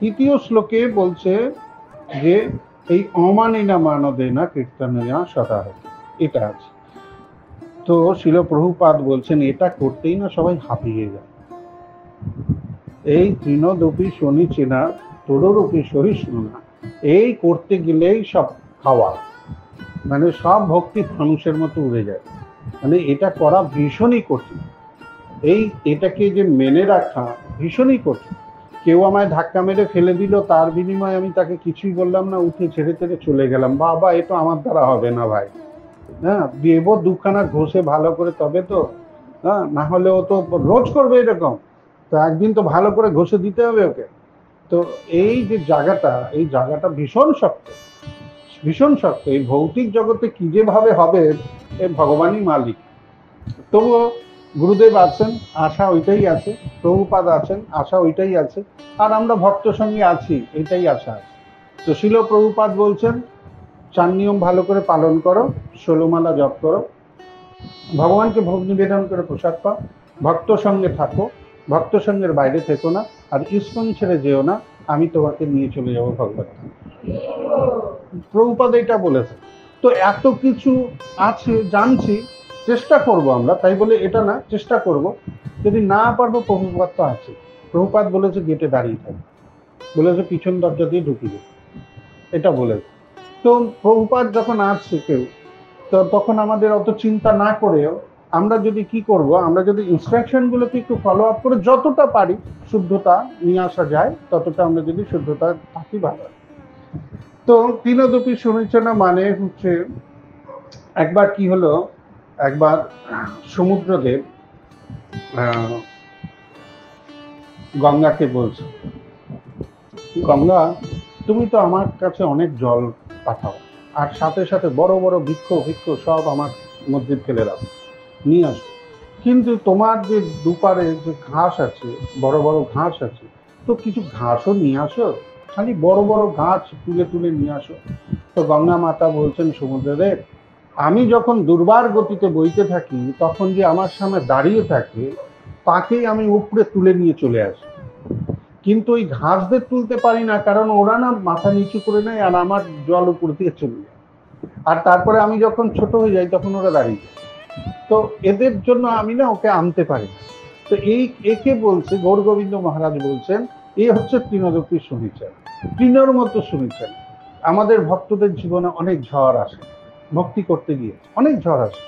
3য় শ্লোকে বলছে যে এই অমানিনা মানদেনা কীর্তনেনা সদাহ, এটা আছে। তো শিল প্রভুপাদ বলছেন এটা করতেই না সবাই হাঁপিয়ে যায়, এই তৃণদপি শনি চেনা তোররূপী সহিষ্ণু না, এই করতে গেলেই সব খাওয়া, মানে সব ভক্তি মানুষের মতো উড়ে যায়, মানে এটা করা ভীষণই কঠিন, এটাকে যে মেনে রাখা ভীষণই কঠিন। কেউ আমায় ধাক্কা মেরে ফেলে দিল, তার বিনিময়ে আমি তাকে কিছুই বললাম না, উঠে ছেড়ে চলে গেলাম, বাবা এ তো আমার দ্বারা হবে না ভাই, হ্যাঁ দেব দুখানা ঘষে ভালো করে, তবে তো, হ্যাঁ না হলে ও তো রোজ করবে এরকম, তো একদিন তো ভালো করে ঘষে দিতে হবে ওকে। তো এই যে জায়গাটা, এই জায়গাটা ভীষণ শক্ত, এই ভৌতিক জগতে কি যেভাবে হবে এ ভগবানই মালিক। তবুও গুরুদেব আছেন, আশা ওইটাই আছে, প্রভুপাদ আছেন, আশা ওইটাই আছে, আর আমরা ভক্ত সঙ্গে আছি, এটাই আশা আছে। তো শিল প্রভুপাদ বলছেন 4 নিয়ম ভালো করে পালন করো, 16 মালা জপ করো, ভগবানকে ভোগ নিবেদন করে প্রসাদ পাও, ভক্ত সঙ্গে থাকো, ভক্ত সঙ্গের বাইরে থেকো না, আর ইস্কন ছেড়ে যেও না, আমি তোমাকে নিয়ে চলে যাবো ভগবান। প্রভুপাদ এটা বলেছে। তো এত কিছু আছে জানছি, চেষ্টা করব আমরা, তাই বলে এটা না, চেষ্টা করব, যদি না পারবো প্রভুপাদ তো আছে, প্রভুপাদ বলেছে গেটে দাঁড়িয়ে থাকবে, বলেছে পিছন দরজা দিয়ে ঢুকিয়ে, এটা বলেছে। তো প্রভুপাদ যখন আসছে কেউ, তো তখন আমাদের অত চিন্তা না করেও আমরা যদি কি করব, আমরা যদি ইনস্ট্রাকশনগুলোকে একটু ফলো আপ করে যতটা পারি শুদ্ধতা নিয়ে আসা যায়, ততটা আমরা যদি শুদ্ধতা থাকি ভালো। তো তৃণদপি শুনেছে না, মানে হচ্ছে একবার কি হলো, একবার সমুদ্রদেব গঙ্গাকে বলছে, গঙ্গা তুমি তো আমার কাছে অনেক জল পাঠাও, আর সাথে সাথে বড় বড় বৃক্ষ সব আমার মধ্যে ফেলে দাও, নিয়ে আসো, কিন্তু তোমার যে দুপারে যে ঘাস আছে, বড় বড় ঘাস আছে, তো কিছু ঘাসও নিয়ে আসো, খালি বড় বড় গাছ তুলে নিয়ে আসো। তো গঙ্গা মাতা বলছেন সমুদ্রদেব, আমি যখন দুর্বার গতিতে বইতে থাকি তখন যে আমার সামনে দাঁড়িয়ে থাকে তাকেই আমি উপরে তুলে নিয়ে চলে আসি, কিন্তু ওই ঘাসদের তুলতে পারি না, কারণ ওরা না মাথা নিচু করে নেয় আর আমার জল উপর দিয়ে চলে যায়। আর তারপরে আমি যখন ছোট হয়ে যাই তখন ওরা দাঁড়িয়ে যায়। তো এদের জন্য আমি না ওকে আনতে পারি না। তো একে বলছে গৌর গোবিন্দ মহারাজ বলছেন এই হচ্ছে তৃণরূপী সুনিচার, তৃণর মতো সুনিচার। আমাদের ভক্তদের জীবনে অনেক ঝড় আসে, ভক্তি করতে গিয়ে অনেক ঝড় আসে,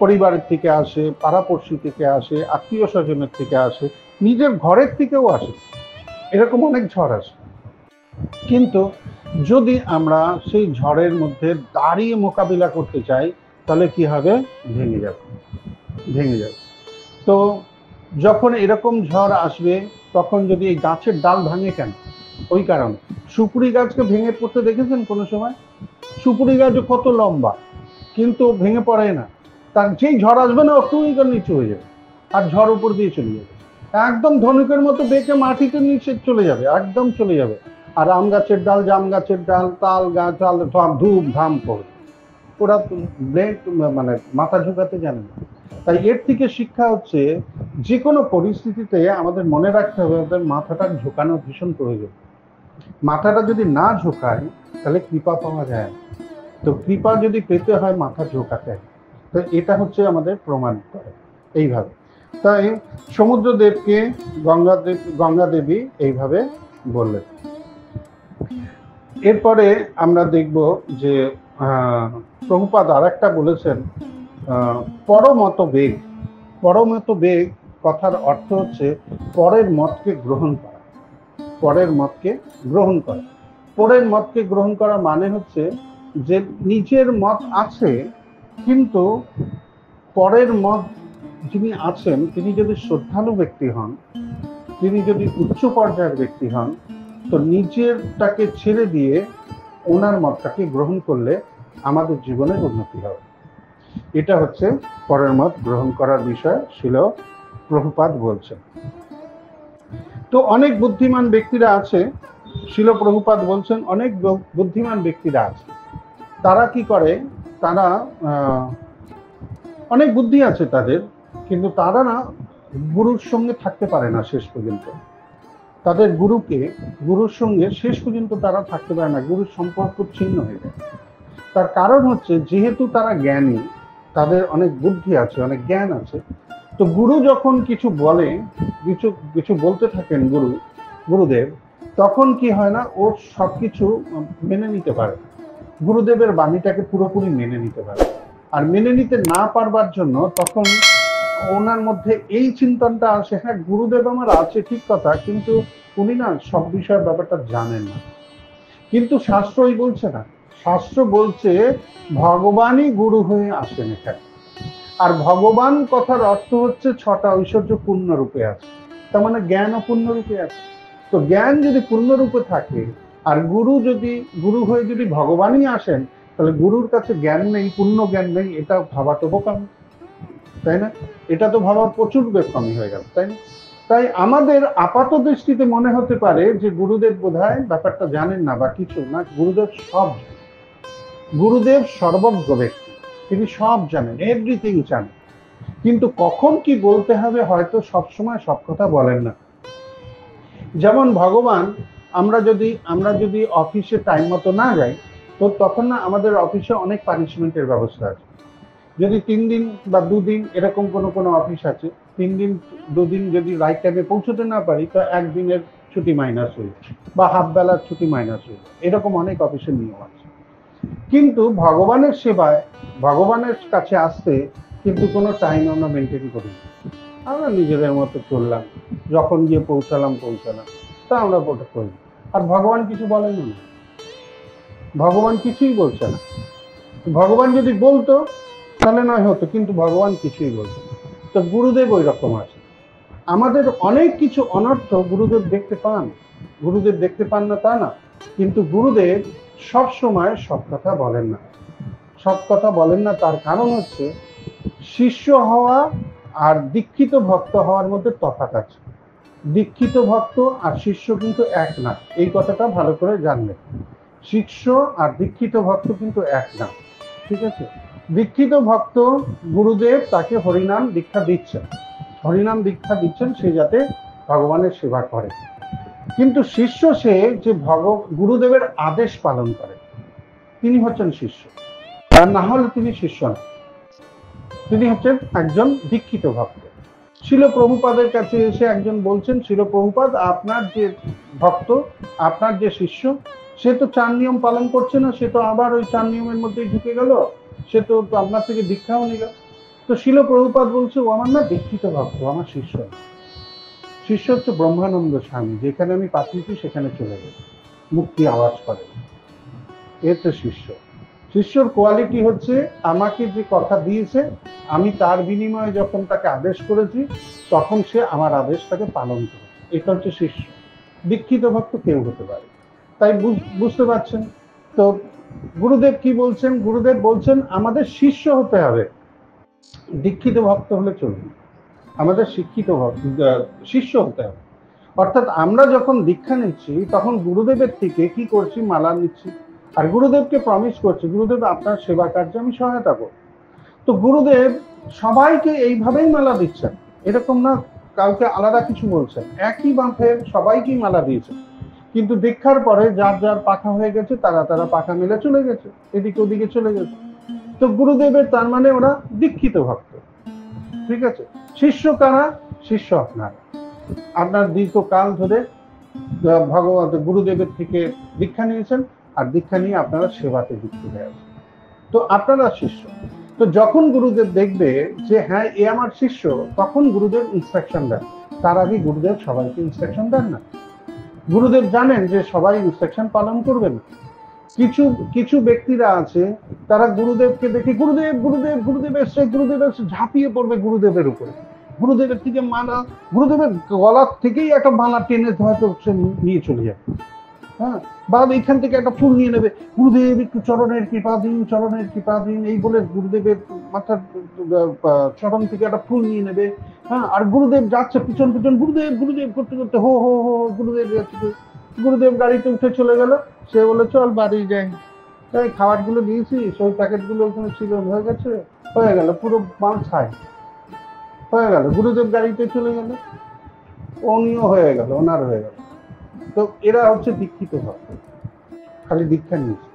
পরিবারের থেকে আসে, পাড়াপড়শি থেকে আসে, আত্মীয় স্বজনের থেকে আসে, নিজের ঘরের থেকেও আসে, এরকম অনেক ঝড় আসে। কিন্তু যদি আমরা সেই ঝড়ের মধ্যে দাঁড়িয়ে মোকাবিলা করতে চাই তাহলে কি হবে? ভেঙে যাবে, ভেঙে যাবে। তো যখন এরকম ঝড় আসবে তখন যদি এই গাছের ডাল ভাঙে কেন? ওই কারণে সুপুরি গাছকে ভেঙে পড়তে দেখেছেন কোনো সময়? সুপুরি গাছও কত লম্বা, কিন্তু ভেঙে পড়ে না। তার যেই ঝড় আসবে না অটুই নিচু হয়ে যাবে, আর ঝড় উপর দিয়ে চলে যাবে, একদম ধনুকের মতো বেঁকে মাটিতে নিচে চলে যাবে, একদম চলে যাবে। আর আম গাছের ডাল, জাম গাছের ডাল, তাল গাছ, ধূপ ধাম করে ওরা ব্রেন মানে মাথা ঝুঁকাতে জানে না। তাই এর থেকে শিক্ষা হচ্ছে যে কোনো পরিস্থিতিতে আমাদের মনে রাখতে হবে আমাদের মাথাটা ঝোঁকানো ভীষণ প্রয়োজন। মাথাটা যদি না ঝোঁকায় তাহলে কৃপা পাওয়া যায়। তো কৃপা যদি পেতে হয় মাথা ঝোঁকাতে হয়। তো এটা হচ্ছে আমাদের প্রমাণ করে এইভাবে। তাই সমুদ্রদেবকে গঙ্গা দেবী এইভাবে বললেন। এরপরে আমরা দেখব যে প্রভুপাদ আর একটা বলেছেন পরমত বেগ। পরমত বেগ কথার অর্থ হচ্ছে পরের মতকে গ্রহণ করা, পরের মতকে গ্রহণ করা। পরের মতকে গ্রহণ করা মানে হচ্ছে যে নিজের মত আছে, কিন্তু পরের মত যিনি আছেন তিনি যদি শ্রদ্ধালু ব্যক্তি হন, তিনি যদি উচ্চ পর্যায়ের ব্যক্তি হন, তো নিজেরটাকে ছেড়ে দিয়ে ওনার মতটাকে গ্রহণ করলে আমাদের জীবনের উন্নতি হবে। এটা হচ্ছে পরের মত গ্রহণ করার বিষয় ছিল প্রভুপাদ বলছেন। তো অনেক বুদ্ধিমান ব্যক্তিরা আছে, শিল প্রভুপাদ বলছেন অনেক বুদ্ধিমান ব্যক্তিরা আছে, তারা কি করে, তারা অনেক বুদ্ধি আছে তাদের, কিন্তু তারা না গুরুর সঙ্গে থাকতে পারে না শেষ পর্যন্ত। তাদের গুরুর সঙ্গে শেষ পর্যন্ত তারা থাকতে পারে না, গুরুর সম্পর্ক ছিন্ন হয়ে যায়। তার কারণ হচ্ছে যেহেতু তারা জ্ঞানী, তাদের অনেক বুদ্ধি আছে, অনেক জ্ঞান আছে, তো গুরু যখন কিছু বলে, কিছু বলতে থাকেন গুরুদেব, তখন কি হয় না, ও সবকিছু মেনে নিতে পারে, গুরুদেবের বাণীটাকে পুরোপুরি মেনে নিতে পারে। আর মেনে নিতে না পারবার জন্য তখন ওনার মধ্যে এই চিন্তনটা আসে, হ্যাঁ গুরুদেব আমার আছে ঠিক কথা, কিন্তু উনি না সব বিষয়ের ব্যাপারটা জানেন না। কিন্তু শাস্ত্রই বলছে না, শাস্ত্র বলছে ভগবানই গুরু হয়ে আসেন এখানে। আর ভগবান কথার অর্থ হচ্ছে ছটা ঐশ্বর্য পূর্ণ রূপে আছে, তার মানে জ্ঞানও পূর্ণ রূপে আছে। তো জ্ঞান যদি পূর্ণ রূপে থাকে আর গুরু হয়ে যদি ভগবানই আসেন, তাহলে গুরুর কাছে জ্ঞান নেই, পূর্ণ জ্ঞান নেই, এটা ভাবা তো বোকামি, তাই না? এটা তো ভাবা প্রচুর বেকামি হয়ে গেল, তাই না? তাই আমাদের আপাত দৃষ্টিতে মনে হতে পারে যে গুরুদেব বোধহয় ব্যাপারটা জানেন না বা কিছু না, গুরুদেব সব জানেন, গুরুদেব সর্বজ্ঞ ব্যক্তি, তিনি সব জানেন, এভরিথিং জানেন, কিন্তু কখন কি বলতে হবে হয়তো সবসময় সব কথা বলেন না। যেমন ভগবান, আমরা যদি অফিসে টাইম মতো না যাই, তো তখন না আমাদের অফিসে অনেক পানিশমেন্টের ব্যবস্থা আছে। যদি 3 দিন বা 2 দিন এরকম কোনো অফিস আছে, 3 দিন 2 দিন যদি রাইট টাইমে পৌঁছতে না পারি, তো 1 দিনের ছুটি মাইনাস হয়ে বা হাফ বেলার ছুটি মাইনাস হয়ে, এরকম অনেক অফিসের নিয়ম আছে। কিন্তু ভগবানের সেবায়, ভগবানের কাছে আসতে কিন্তু কোনো টাইম আমরা মেনটেন করি না, আমরা নিজেদের মতো চললাম, যখন গিয়ে পৌঁছালাম, তা আমরা ওটা করি। আর ভগবান কিছু বলেন না, ভগবান কিছুই বলছে না। ভগবান যদি বলতো তাহলে নয় হতো, কিন্তু ভগবান কিছুই বলছে না। তো গুরুদেব ওই রকম আছে। আমাদের অনেক কিছু অনর্থ গুরুদেব দেখতে পান, গুরুদেব দেখতে পান না তা না, কিন্তু গুরুদেব সব সময় সব কথা বলেন না। সব কথা বলেন না তার কারণ হচ্ছে শিষ্য হওয়া আর দীক্ষিত ভক্ত হওয়ার মধ্যে তফাৎ আছে। দীক্ষিত ভক্ত আর শিষ্য কিন্তু এক না, এই কথাটা ভালো করে জানবেন। শিষ্য আর দীক্ষিত ভক্ত কিন্তু এক না, ঠিক আছে? দীক্ষিত ভক্ত, গুরুদেব তাকে হরিনাম দীক্ষা দিচ্ছেন, হরিনাম দীক্ষা দিচ্ছেন সে যাতে ভগবানের সেবা করে। কিন্তু শিষ্য সে যে গুরুদেবের আদেশ পালন করে, তিনি হচ্ছেন শিষ্য, আর না হলে তিনি শিষ্য না, তিনি হচ্ছেন একজন দীক্ষিত ভক্ত। শিল প্রভুপাদের কাছে এসে একজন বলছেন, শিল প্রভুপাদ, আপনার যে ভক্ত, আপনার যে শিষ্য, সে তো 4 নিয়ম পালন করছে না, সে তো আবার ওই 4 নিয়মের মধ্যেই ঢুকে গেল, সে তো আপনার থেকে দীক্ষাও নিল। তো শিল প্রভুপাদ বলছে, ও আমার না দীক্ষিত ভক্ত, আমার শিষ্য। শিষ্য হচ্ছে ব্রহ্মানন্দ স্বামী, যেখানে আমি পাঠিয়েছি সেখানে চলে গেছে, মুক্তি আওয়াজ করে, এ তো শিষ্য। শিষ্যর কোয়ালিটি হচ্ছে আমাকে যে কথা দিয়েছে, আমি তার বিনিময়ে যখন তাকে আদেশ করেছি, তখন সে আমার আদেশটাকে পালন করেছে, এটা হচ্ছে শিষ্য। দীক্ষিত ভক্ত কেউ হতে পারে। তাই বুঝতে পারছেন তো গুরুদেব কি বলছেন? গুরুদেব বলছেন আমাদের শিষ্য হতে হবে, দীক্ষিত ভক্ত হলে চলবে, আমাদের শিষ্য হতে হবে। অর্থাৎ আমরা যখন দীক্ষা নিচ্ছি তখন গুরুদেবের থেকে কি করছি? মালা নিচ্ছি, আর গুরুদেবকে প্রমিস করছি, গুরুদেব আপনার সেবা কার্যে আমি সহায়তা করব। তো গুরুদেব সবাইকে এইভাবেই মালা দিচ্ছেন, এরকম না কাউকে আলাদা কিছু বলছেন, একই বাঁধের সবাইকেই মালা দিয়েছেন। কিন্তু দীক্ষার পরে যার যার পাখা হয়ে গেছে, তারা তারা পাখা মেলে চলে গেছে, এদিকে ওদিকে চলে গেছে। তো গুরুদেবের তার মানে ওরা দীক্ষিত ভক্ত, ঠিক আছে। শিষ্য কারা? শিষ্য আপনার দীর্ঘকাল ধরে ভগবত গুরুদেবের থেকে দীক্ষা নিয়েছেন, আর দীক্ষা নিয়ে আপনারা সেবাতে যুক্ত হয়ে আছেন, তো আপনারা শিষ্য। তো যখন গুরুদেব দেখবে যে হ্যাঁ এ আমার শিষ্য, তখন গুরুদেব ইনস্ট্রাকশন দেন। তার আগে গুরুদেব সবাইকে ইনস্ট্রাকশন দেন না। গুরুদেব জানেন যে সবাই ইনস্ট্রাকশন পালন করবেন। কিছু কিছু ব্যক্তিরা আছে, তারা গুরুদেবকে দেখে গুরুদেব গুরুদেব গুরুদেব এসছে, গুরুদেব এসে ঝাঁপিয়ে পড়বে গুরুদেবের উপরে, গুরুদেবের থেকে মালা, গুরুদেবের গলার থেকেই একটা মালা টেনে হয়তো সে নিয়ে চলে যাবে, হ্যাঁ, বা এখান থেকে একটা ফুল নিয়ে নেবে, গুরুদেব একটু চরণের কৃপা দিন, চরণের কৃপা দিন, এই বলে গুরুদেবের মাথার চরণ থেকে একটা ফুল নিয়ে নেবে, হ্যাঁ, আর গুরুদেব যাচ্ছে পিছন পিছন গুরুদেব গুরুদেব করতে করতে হো হো হো গুরুদেব যাচ্ছে। গুরুদেব গাড়িতে উঠে চলে গেল, সে বলে চল বাড়ি যাই, তাই খাবার গুলো দিয়েছি, সেই প্যাকেট গুলো ওখানে ছিল, হয়ে গেছে, হয়ে গেল, পুরো মাল ছাই হয়ে গেল, গুরুদেব গাড়িতে চলে গেল, উনিও হয়ে গেল, ওনার হয়ে গেল। তো এরা হচ্ছে দীক্ষিত ভক্ত, খালি দীক্ষা নিয়েছে,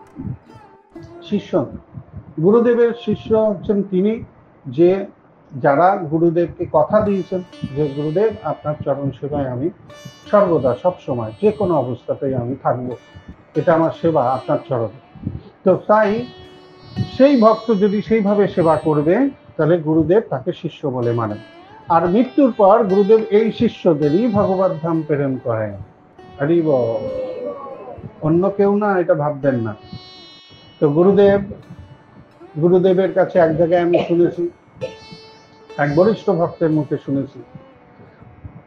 শিষ্য। গুরুদেবের শিষ্য হচ্ছেন তিনি যে যারা গুরুদেবকে কথা দিয়েছেন যে গুরুদেব আপনার চরণ সেবায় আমি সর্বদা সব সময় যে কোনো অবস্থাতেই আমি থাকবো, এটা আমার সেবা আপনার চরণে। তো তাই সেই ভক্ত যদি সেইভাবে সেবা করবে, তাহলে গুরুদেব তাকে শিষ্য বলে মানেন। আর মৃত্যুর পর গুরুদেব এই শিষ্যদেরই ভগবত ধাম প্রেরণ করেন। হরি বল, অন্য কেউ না, এটা ভাববেন না। তো গুরুদেবের কাছে এক জায়গায় আমি শুনেছি, এক বরিষ্ঠ ভক্তের মুখে শুনেছি,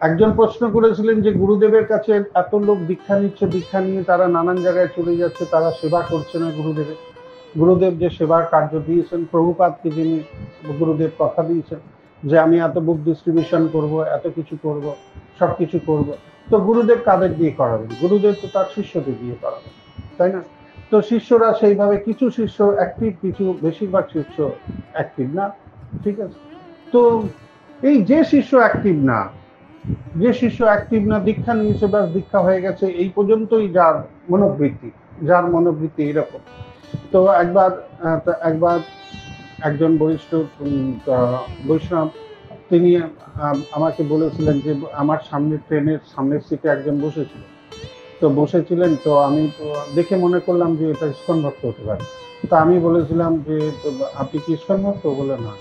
একজন প্রশ্ন করেছিলেন যে গুরুদেবের কাছে এত লোক দীক্ষা নিচ্ছে, দীক্ষা নিয়ে তারা নানান জায়গায় চলে যাচ্ছে, তারা সেবা করছে না গুরুদেবের। গুরুদেব যে সেবার কার্য দিয়েছেন, প্রভুপাদকে যিনি গুরুদেব কথা দিয়েছেন যে আমি এত বুক ডিস্ট্রিবিউশন করব, এত কিছু করব, সব কিছু করব, তো গুরুদেব কাদের দিয়ে করাবেন? গুরুদেব তো তার শিষ্যদের দিয়ে করাবেন, তাই না? তো শিষ্যরা সেইভাবে, কিছু শিষ্য অ্যাক্টিভ, কিছু, বেশিরভাগ শিষ্য অ্যাক্টিভ না, ঠিক আছে। তো এই যে শিষ্য অ্যাক্টিভ না, যে শিষ্য অ্যাক্টিভ না, দীক্ষা নিয়েছে, ব্যাস দীক্ষা হয়ে গেছে, এই পর্যন্তই যার মনোবৃত্তি এরকম। তো একবার একজন বরিষ্ঠ বৈষ্ণব, তিনি আমাকে বলেছিলেন যে আমার ট্রেনের সামনের সিটে একজন বসেছিল, তো বসেছিলেন, তো আমি দেখে মনে করলাম যে এটা ইস্কন ভক্ত হতে পারে। তো আমি বলেছিলাম যে আপনি কি ইস্কন ভক্ত? বলে না।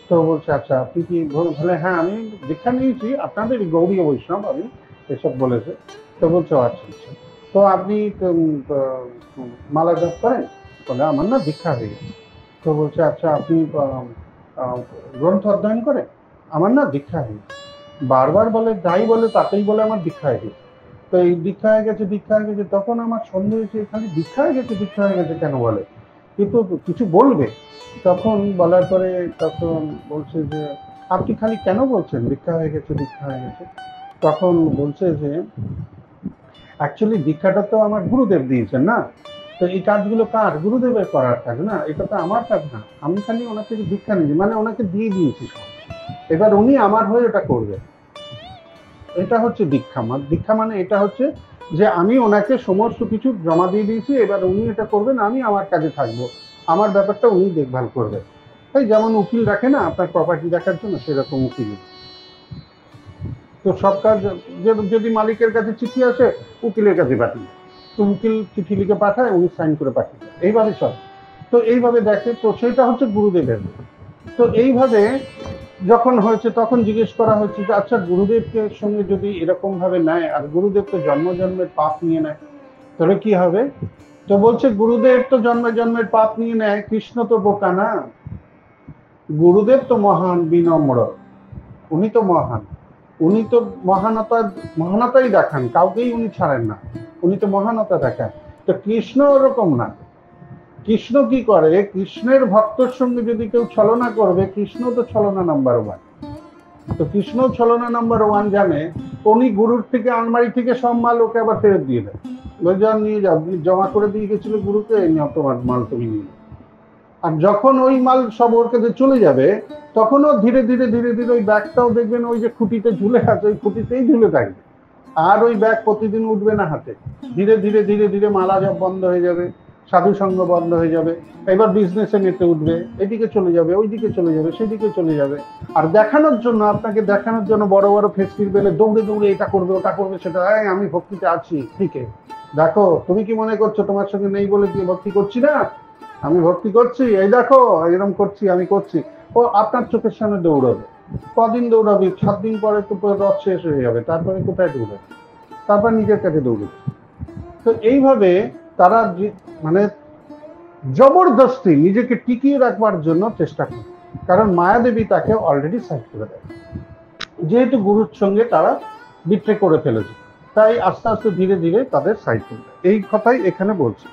তো বলছে আচ্ছা আপনি কি? বলে হ্যাঁ আমি দীক্ষা নিয়েছি, আপনাদের গৌড়ীয় বৈষ্ণব আমি, এসব বলেছে। তো বলছে আচ্ছা আচ্ছা, তো আপনি মালা জপ করেন? বলে আমার না দীক্ষা হয়ে গেছে। তো বলছে আচ্ছা আপনি গ্রন্থ অধ্যয়ন করেন? আমার না দীক্ষা হয়ে গেছে। বারবার বলে, যাই বলে তাতেই বলে আমার দীক্ষা হয়ে গেছে। তো এই দীক্ষা হয়ে গেছে, দীক্ষা হয়ে গেছে, তখন আমার সন্দেহ হয়েছে খালি দীক্ষা হয়ে গেছে, দীক্ষা হয়ে গেছে কেন বলে, কিন্তু কিছু বলবে। তখন বলার পরে তখন বলছে যে আপনি খালি কেন বলছেন দীক্ষা হয়ে গেছে, দীক্ষা হয়ে গেছে? তখন বলছে যে অ্যাকচুয়ালি দীক্ষাটা তো আমার গুরুদেব দিয়েছেন না, তো এই কাজগুলো কার? গুরুদেবের করার কাজ না, এটা তো আমার কাজ না। আমি খালি ওনার থেকে দীক্ষা নিয়েছি, মানে ওনাকে দিয়ে দিয়েছি সব, এবার উনি আমার হয়ে এটা করবে। এটা হচ্ছে দীক্ষা। দীক্ষা মানে এটা হচ্ছে যে আমি ওনাকে সমস্ত কিছু জমা দিয়ে দিয়েছি, এবার উনি এটা করবেন, আমি আমার কাজে থাকবো, আমার ব্যাপারটা উনি দেখভাল করবেন। তাই যেমন উকিল রাখে না আপনার প্রপার্টি দেখার জন্য, সেরকম উকিল। তো সব কাজ যদি মালিকের কাছে চিঠি আসে, উকিলের কাছে পাঠিয়ে, তো উকিল চিঠি লিখে পাঠায়, উনি সাইন করে পাঠিয়ে দেয়, এইভাবে সব। তো এইভাবে দেখে, তো সেটা হচ্ছে গুরুদেবের। তো এইভাবে যখন হয়েছে তখন জিজ্ঞেস করা হয়েছে যে আচ্ছা, গুরুদেবকে সঙ্গে যদি এরকম ভাবে নেয়, আর গুরুদেব তো জন্ম জন্মের পাপ নিয়ে নেয়, তাহলে কি হবে? তো বলছে গুরুদেব তো জন্ম জন্মের পাপ নিয়ে নেয়, কৃষ্ণ তো বোকা না, গুরুদেব তো মহান বিনম্র, উনি তো মহান, উনি তো মহানতাই দেখান, কাউকেই উনি ছাড়েন না, উনি তো মহানতা দেখান। তো কৃষ্ণ ওরকম না। কৃষ্ণ কি করে? কৃষ্ণের ভক্তর সঙ্গে যদি কেউ ছলনা করবে, কৃষ্ণ তো ছলনা নাম্বার 1। তো কৃষ্ণ ছলনা নাম্বার 1 জানে, উনি গুরুর থেকে আলমারি থেকে সব মাল ওকে আবার ফেরত দিয়ে দেয়, যান নিয়ে যাও, জমা করে দিয়ে গেছিল গুরুকে, তোমার মাল তুমি নিয়ে। আর যখন ওই মাল সব ওর কাছে চলে যাবে, তখনও ধীরে ধীরে ধীরে ধীরে ওই ব্যাগটাও দেখবেন ওই যে খুঁটিতে ঝুলে আছে, ওই খুঁটিতেই ঝুলে থাকবে, আর ওই ব্যাগ প্রতিদিন উঠবে না হাতে। ধীরে ধীরে ধীরে ধীরে মালা জপ বন্ধ হয়ে যাবে, সাধু সঙ্গ বন্ধ হয়ে যাবে, এবার বিজনেসে মেতে উঠবে, এদিকে চলে যাবে, ওইদিকে চলে যাবে, সেদিকে চলে যাবে। আর দেখানোর জন্য, আপনাকে দেখানোর জন্য বড় বড় ফেস্টিভ বেলে দৌড়ে দৌড়ে এটা করবে, ওটা করবে, সেটা আমি ভক্তিতে আছি, ঠিক আছে, দেখো তুমি কি মনে করছো তোমার সঙ্গে নেই বলে কি ভক্তি করছি না? আমি ভক্তি করছি, এই দেখো এরকম করছি, আমি করছি। ও আপনার চোখের সামনে দৌড়াবে, কদিন দৌড়াবি, 7 দিন পরে তো রথ শেষ হয়ে যাবে, তারপরে কোথায় দৌড়াবে? তারপর নিজের কাছে দৌড়াচ্ছে। তো এইভাবে তারা মানে জবরদস্তি নিজেকে টিকিয়ে রাখবার জন্য চেষ্টা করে, কারণ মায়াদেবী তাকে অলরেডি সাইড করে দেয়, যেহেতু গুরুর সঙ্গে তারা বিট্রে করে ফেলেছে, তাই আস্তে আস্তে ধীরে ধীরে তাদের সাইড করে দেয়। এই কথাই এখানে বলছে।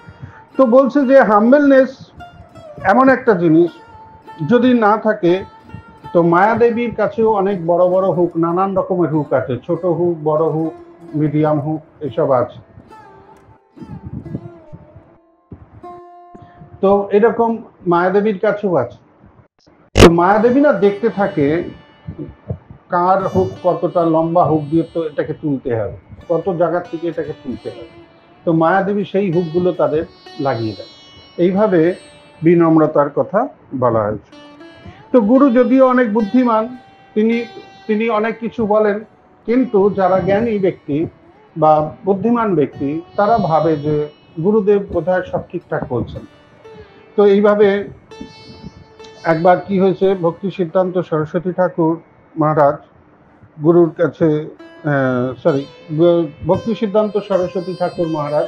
তো বলছে যে হাম্বেলনেস এমন একটা জিনিস, যদি না থাকে, তো মায়াদেবীর কাছেও অনেক বড় বড় হুক, নানান রকমের হুক আছে, ছোট হুক, বড় হুক, মিডিয়াম হুক, এসব আছে। তো এরকম মায়াদেবীর কাছেও আছে। তো মায়াদেবী না দেখতে থাকে কার হুক কতটা লম্বা হুক দিয়ে তো এটাকে তুলতে হবে, কত জায়গার থেকে এটাকে তুলতে হবে। তো মায়াদেবী সেই হুকগুলো তাদের লাগিয়ে দেয়। এইভাবে বিনম্রতার কথা বলা হয়েছে। তো গুরু যদিও অনেক বুদ্ধিমান, তিনি তিনি অনেক কিছু বলেন, কিন্তু যারা জ্ঞানী ব্যক্তি বা বুদ্ধিমান ব্যক্তি, তারা ভাবে যে গুরুদেব বোধহয় সব ঠিকঠাক বলছেন। তো এইভাবে একবার কি হয়েছে, ভক্তি সিদ্ধান্ত সরস্বতী ঠাকুর মহারাজ গুরুর কাছে, ভক্তি সিদ্ধান্ত সরস্বতী ঠাকুর মহারাজ,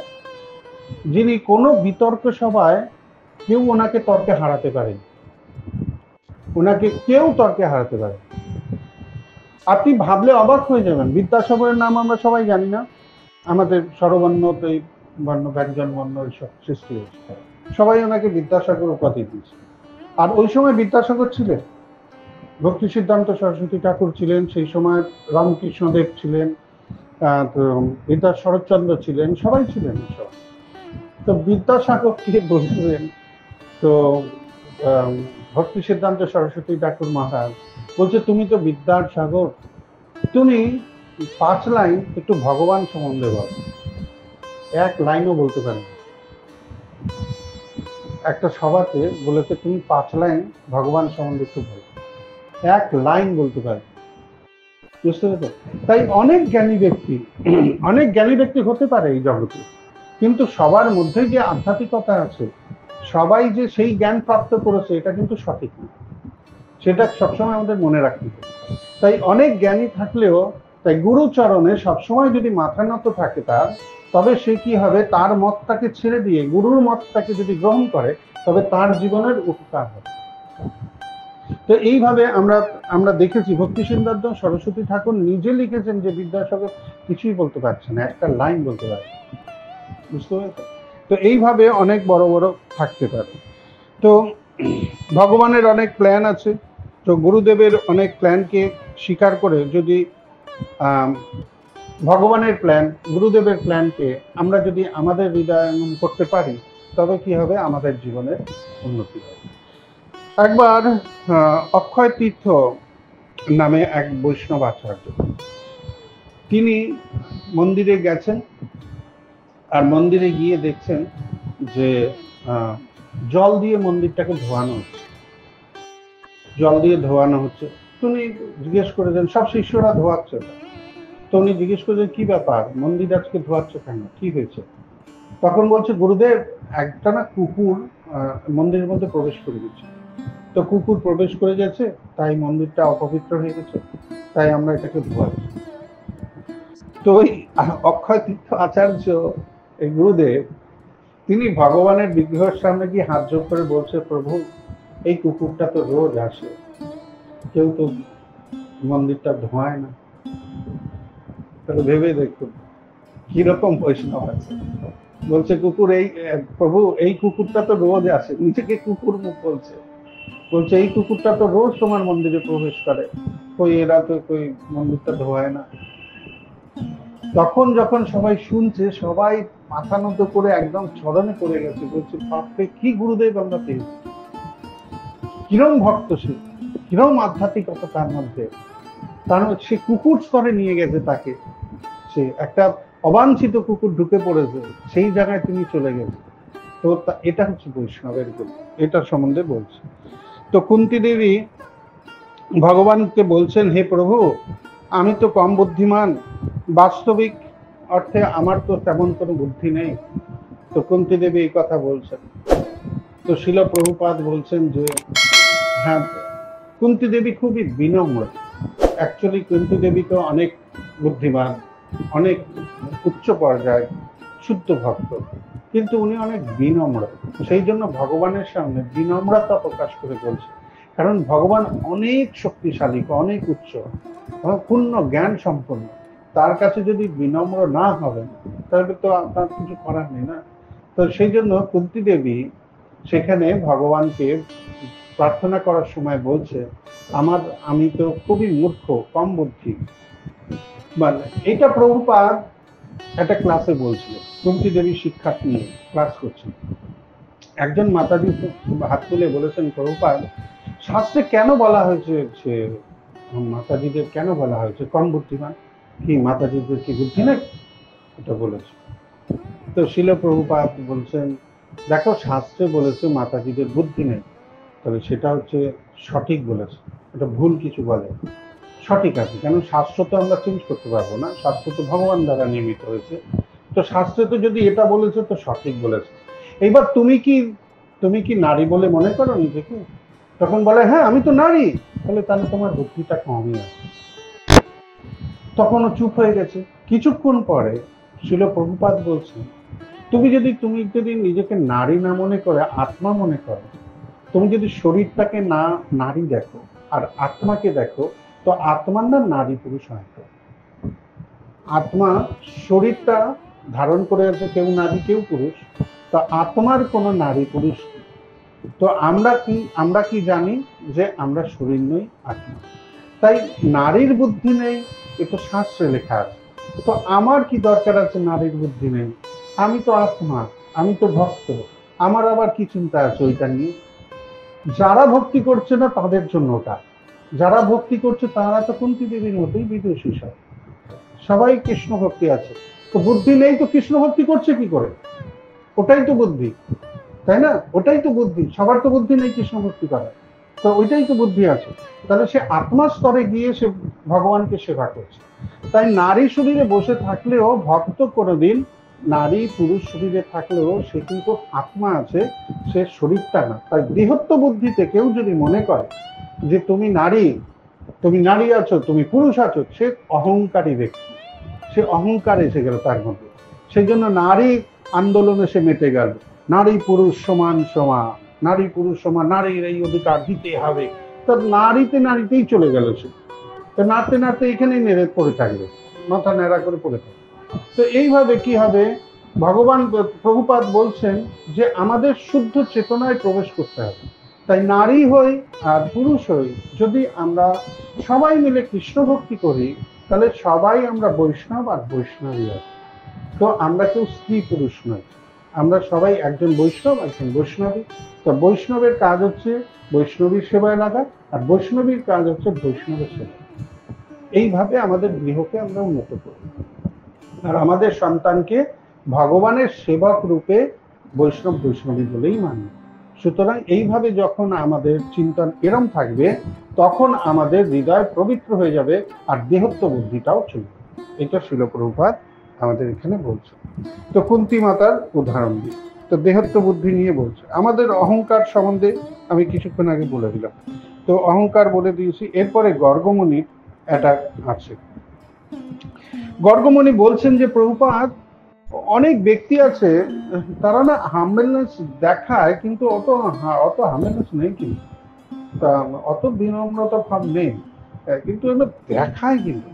যিনি কোনো বিতর্ক সভায় কেউ ওনাকে তর্কে হারাতে পারেন, ওনাকে কেউ তর্কে হারাতে পারে। আপনি ভাবলে অবাক হয়ে যাবেন, বিদ্যাসাগরের নাম আমরা সবাই জানি না? আমাদের স্বরবর্ণ এই বর্ণ, ব্যঞ্জন বর্ণ এইসব সৃষ্টি হয়েছে, সবাই ওনাকে বিদ্যাসাগর উপাধি দিয়েছে। আর ওই সময় বিদ্যাসাগর ছিলেন, ভক্তি সিদ্ধান্ত সরস্বতী ঠাকুর ছিলেন, সেই সময় রামকৃষ্ণদেব ছিলেন, বিদ্যা শরৎচন্দ্র ছিলেন, সবাই ছিলেন সব। তো বিদ্যাসাগরকে বলছিলেন, তো ভক্তি সিদ্ধান্ত সরস্বতী ঠাকুর মহারাজ বলছে, তুমি তো বিদ্যার সাগর, তুমি 5 লাইন একটু ভগবান সম্বন্ধে বলো। 1 লাইনও বলতে পারেন। একটা সভাতে বলেছে তুমি 5 লাইন ভগবান সম্বন্ধে একটু বলো, 1 লাইন বলতে পারে। বুঝতে পেরেছো? তাই অনেক জ্ঞানী ব্যক্তি, অনেক জ্ঞানী ব্যক্তি হতে পারে এই জগতে, কিন্তু সবার মধ্যে যে আধ্যাত্মিকতা আছে, সবাই যে সেই জ্ঞান প্রাপ্ত করেছে, এটা কিন্তু সঠিক না, সেটা সবসময় আমাদের মনে রাখতে হবে। তাই অনেক জ্ঞানী থাকলেও, তাই গুরুচরণে সবসময় যদি মাথা নত থাকে তার, তবে সে কি হবে, তার মতটাকে ছেড়ে দিয়ে গুরুর মতটাকে যদি গ্রহণ করে, তবে তার জীবনের উপকার হবে। তো এইভাবে আমরা দেখেছি, ভক্তি সিদ্ধান্ত সরস্বতী ঠাকুর নিজে লিখেছেন যে বিদ্যাসাগর কিছুই বলতে পারছে না, 1টা লাইন বলতে পারে। বুঝতে পেরেছেন? তো এইভাবে অনেক বড় বড় থাকতে পারে। তো ভগবানের অনেক প্ল্যান আছে। তো গুরুদেবের অনেক প্ল্যানকে স্বীকার করে যদি ভগবানের প্ল্যান, গুরুদেবের প্ল্যানকে আমরা যদি আমাদের হৃদয়ঙ্গম করতে পারি, তবে কি হবে, আমাদের জীবনের উন্নতি হবে। একবার অক্ষয় তীর্থ নামে এক বৈষ্ণব আচার্য, তিনি মন্দিরে গেছেন, আর মন্দিরে গিয়ে দেখছেন যে জল দিয়ে মন্দিরটাকে ধোয়ানো হচ্ছে, জল দিয়ে ধোয়ানো হচ্ছে। তিনি জিজ্ঞেস করেছেন, সব শিষ্যরা ধোয়াচ্ছে, তো উনি জিজ্ঞেস করেছেন কি ব্যাপার, মন্দির আজকে ধোয়াচ্ছে কেন, কি হয়েছে? তখন বলছে, গুরুদেব, একটা না কুকুর মন্দিরের মধ্যে প্রবেশ করে গেছে, তো কুকুর প্রবেশ করে গেছে, তাই মন্দিরটা অপবিত্র হয়ে গেছে, তাই আমরা এটাকে ধোয়াচ্ছি। তো ওই অক্ষয় তীর্থ আচার্য, এই গুরুদেব, তিনি ভগবানের বিগ্রহের সামনে গিয়ে হাত জোড় করে বলছে, প্রভু, এই কুকুরটা তো রোজ আসে, কেউ তো মন্দিরটা ধোয়ায় না। তাহলে ভেবে দেখুন কিরকম বৈষ্ণব আছে। বলছে কুকুর, এই প্রভু, এই কুকুরটা তো রোজ আসে, নিজেকে কুকুর মুখ বলছে, বলছে এই কুকুরটা তো রোজ তোমার মন্দিরে প্রবেশ করে, কই এরা তো কই মন্দিরটা ধোয়ায় না। তখন যখন সবাই শুনছে, সবাই মাথা নত করে একদম চরণে পড়ে গেছে, বলছে বাপরে, কি গুরুদেব আমরা পেয়েছি, কিরম ভক্ত সে, কিরম আধ্যাত্মিকতা তার মধ্যে। তার সে কুকুর স্তরে নিয়ে গেছে তাকে, সে একটা অবাঞ্ছিত কুকুর ঢুকে পড়েছে, সেই জায়গায় তিনি চলে গেছে। তো এটা হচ্ছে বৈষ্ণবের গুণ, এটা সম্বন্ধে বলছে। তো কুন্তী দেবী ভগবানকে বলছেন, হে প্রভু, আমি তো কম বুদ্ধিমান, বাস্তবিক অর্থে আমার তো তেমন কোনো বুদ্ধি নেই। তো কুন্তী দেবী এই কথা বলছেন। তো শিল প্রভুপাদ বলছেন যে হ্যাঁ, কুন্তী দেবী খুবই বিনম্র। অ্যাকচুয়ালি কুন্তী দেবী তো অনেক বুদ্ধিমান, অনেক উচ্চ পর্যায়ে শুদ্ধ ভক্ত, কিন্তু উনি অনেক বিনম্র, সেই জন্য ভগবানের সামনে বিনম্রতা প্রকাশ করে বলছে। কারণ ভগবান অনেক শক্তিশালী, অনেক উচ্চ, পূর্ণ জ্ঞান সম্পন্ন, তার কাছে যদি বিনম্র না হবেন তাহলে তো আপনার কিছু করার নেই না। তো সেই জন্য কুন্তী দেবী সেখানে ভগবানকে প্রার্থনা করার সময় বলছে, আমি তো খুবই মূর্খ, কম বুদ্ধি। মানে এটা প্রভুপাদ একটা ক্লাসে বলছিল, কুন্তী দেবী শিক্ষার্থী নিয়ে ক্লাস করছিল। একজন মাতাজি হাত তুলে বলেছেন, প্রভুপাদ, শাস্ত্রে কেন বলা হয়েছে যে মাতাজিদের কেন বলা হয়েছে কম বুদ্ধিমান, কি মাতাজিদের কি বুদ্ধি নেই? এটা বলেছে। তো শিল প্রভুপাদ বলছেন, দেখো, শাস্ত্রে বলেছে মাতাজিদের বুদ্ধি নেই, তবে সেটা হচ্ছে সঠিক বলেছে, এটা ভুল কিছু বলে, সঠিক আছে। কেন, শাস্ত্র তো আমরা চেঞ্জ করতে পারবো না, শাস্ত্র তো ভগবান দ্বারা নির্মিত হয়েছে, তো শাস্ত্রে তো যদি এটা বলেছে তো সঠিক বলেছে। এইবার তুমি কি নারী বলে মনে করো নিজেকে? তখন বলে, হ্যাঁ আমি তো নারী। তাহলে তোমার বুদ্ধিটা কমই আছে। তখন ও চুপ হয়ে গেছে। কিছুক্ষণ পরে শিল প্রভুপাদ বলছেন, তুমি যদি নিজেকে নারী না মনে করে আত্মা মনে করো, তুমি যদি শরীরটাকে না নারী দেখো আর আত্মাকে দেখো, তো আত্মার নাম নারী পুরুষ হয়। আত্মা শরীরটা ধারণ করে আছে, কেউ নারী কেউ পুরুষ, তো আত্মার কোনো নারী পুরুষ। তো আমরা কি জানি যে আমরা শরীর নই, আত্মা। তাই নারীর বুদ্ধি নেই, এ তো শাস্ত্রে লেখা আছে। তো আমার কি দরকার আছে নারীর বুদ্ধি নেই? আমি তো আত্মা, আমি তো ভক্ত, আমার আবার কি চিন্তা আছে ওইটা নিয়ে? যারা ভক্তি করছে না তাদের জন্য ওটা, যারা ভক্তি করছে তারা তো কুন্তী দেবীর মতোই বিদুষী, সবাই কৃষ্ণ ভক্তি আছে। তো বুদ্ধি নেই তো কৃষ্ণ ভক্তি করছে কি করে? ওটাই তো বুদ্ধি, তাই না? ওটাই তো বুদ্ধি, সবার তো বুদ্ধি নেই কৃষ্ণ ভক্তি করার, তো ওইটাই তো বুদ্ধি আছে। তাহলে সে আত্মা স্তরে গিয়ে সে ভগবানকে সেবা করছে। তাই নারী শরীরে বসে থাকলেও ভক্ত কোনোদিন, নারী পুরুষ শরীরে থাকলেও সে কিন্তু আত্মা আছে, সে শরীরটা না। তাই দেহত্ব বুদ্ধিতে কেউ যদি মনে করে যে তুমি নারী আছো, তুমি পুরুষ আছো, সে অহংকারী ব্যক্তি, সে অহংকার এসে গেল তার মধ্যে। সেই জন্য নারী আন্দোলনে সে মেতে গেল, নারী পুরুষ সমান সমান, নারী পুরুষ সমান, নারীর এই অধিকার দিতে হবে। তো নারীতেই চলে গেল সে, তো নাড়তে এখানেই নেড়ে পড়ে থাকবে, মাথা ন্যাড়া করে পড়ে থাকবে। তো এইভাবে কি হবে? ভগবান প্রভুপাদ বলছেন যে আমাদের শুদ্ধ চেতনায় প্রবেশ করতে হবে। তাই নারী হই আর পুরুষ হই, যদি আমরা সবাই মিলে কৃষ্ণ ভক্তি করি, তাহলে সবাই আমরা বৈষ্ণব আর বৈষ্ণবী আছি। তো আমরা কেউ স্ত্রী পুরুষ নই, আমরা সবাই একজন বৈষ্ণব, একজন বৈষ্ণবী। তো বৈষ্ণবের কাজ হচ্ছে বৈষ্ণবীর সেবায় লাগা, আর বৈষ্ণবীর কাজ হচ্ছে বৈষ্ণবের সেবা। এইভাবে আমাদের গৃহকে আমরা উন্নত করি, আর আমাদের সন্তানকে ভগবানের সেবক রূপে বৈষ্ণব বৈষ্ণবী বলেই মানি। সুতরাং এইভাবে যখন আমাদের চিন্তন এরম থাকবে, তখন আমাদের হৃদয় পবিত্র হয়ে যাবে, আর দেহত্ব বুদ্ধিটাও চলবে। এটা শিল প্রভুপাদ আমাদের এখানে বলছে। তো কুন্তী মাতার উদাহরণ দিই। তো দেহত্ব বুদ্ধি নিয়ে বলছে। আমাদের অহংকার সম্বন্ধে আমি কিছুক্ষণ আগে বলে দিলাম, তো অহংকার বলে দিয়েছি। এরপরে গর্গমুনির এটা আছে। গর্গমুনি বলছেন যে প্রভুপাদ, অনেক ব্যক্তি আছে তারা না হাম্বলনেস দেখায়, কিন্তু অত হাম্বলনেস নেই, কিন্তু অত বিনম্রতা ভাব নেই, কিন্তু এগুলো দেখায় কিন্তু।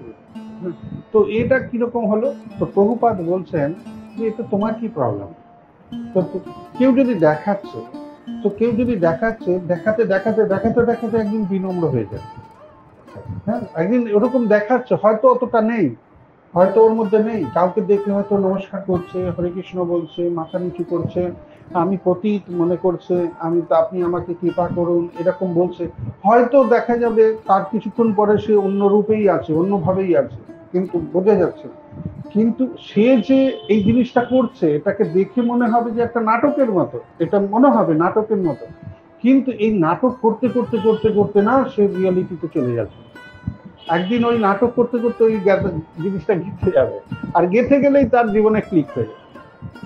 তো এটা কিরকম হলো? তো প্রভুপাদ বলছেন যে এটা তোমার কি প্রবলেম? তো কেউ যদি দেখাচ্ছে, দেখাতে দেখাতে দেখাতে দেখাতে একদিন বিনম্র হয়ে যায়। হ্যাঁ, একদিন ওরকম দেখাচ্ছে, হয়তো অতটা নেই, হয়তো ওর মধ্যে নেই, কাউকে দেখলে হয়তো নমস্কার করছে, হরে কৃষ্ণ বলছে, মাথা নিচু করছে, আমি পতিত মনে করছে, আপনি আমাকে কৃপা করুন এরকম বলছে। হয়তো দেখা যাবে তার কিছুক্ষণ পরে সে অন্য রূপেই আছে, অন্যভাবেই আছে, কিন্তু বোঝা যাচ্ছে। কিন্তু সে যে এই জিনিসটা করছে, এটাকে দেখে মনে হবে যে একটা নাটকের মতো, এটা মনে হবে নাটকের মতো, কিন্তু এই নাটক করতে করতে করতে করতে না সে রিয়ালিটিতে চলে যাচ্ছে। একদিন ওই নাটক করতে করতে ওই জিনিসটা গেঁথে যাবে, আর গেঁথে গেলেই তার জীবনে ক্লিক হয়ে যাবে,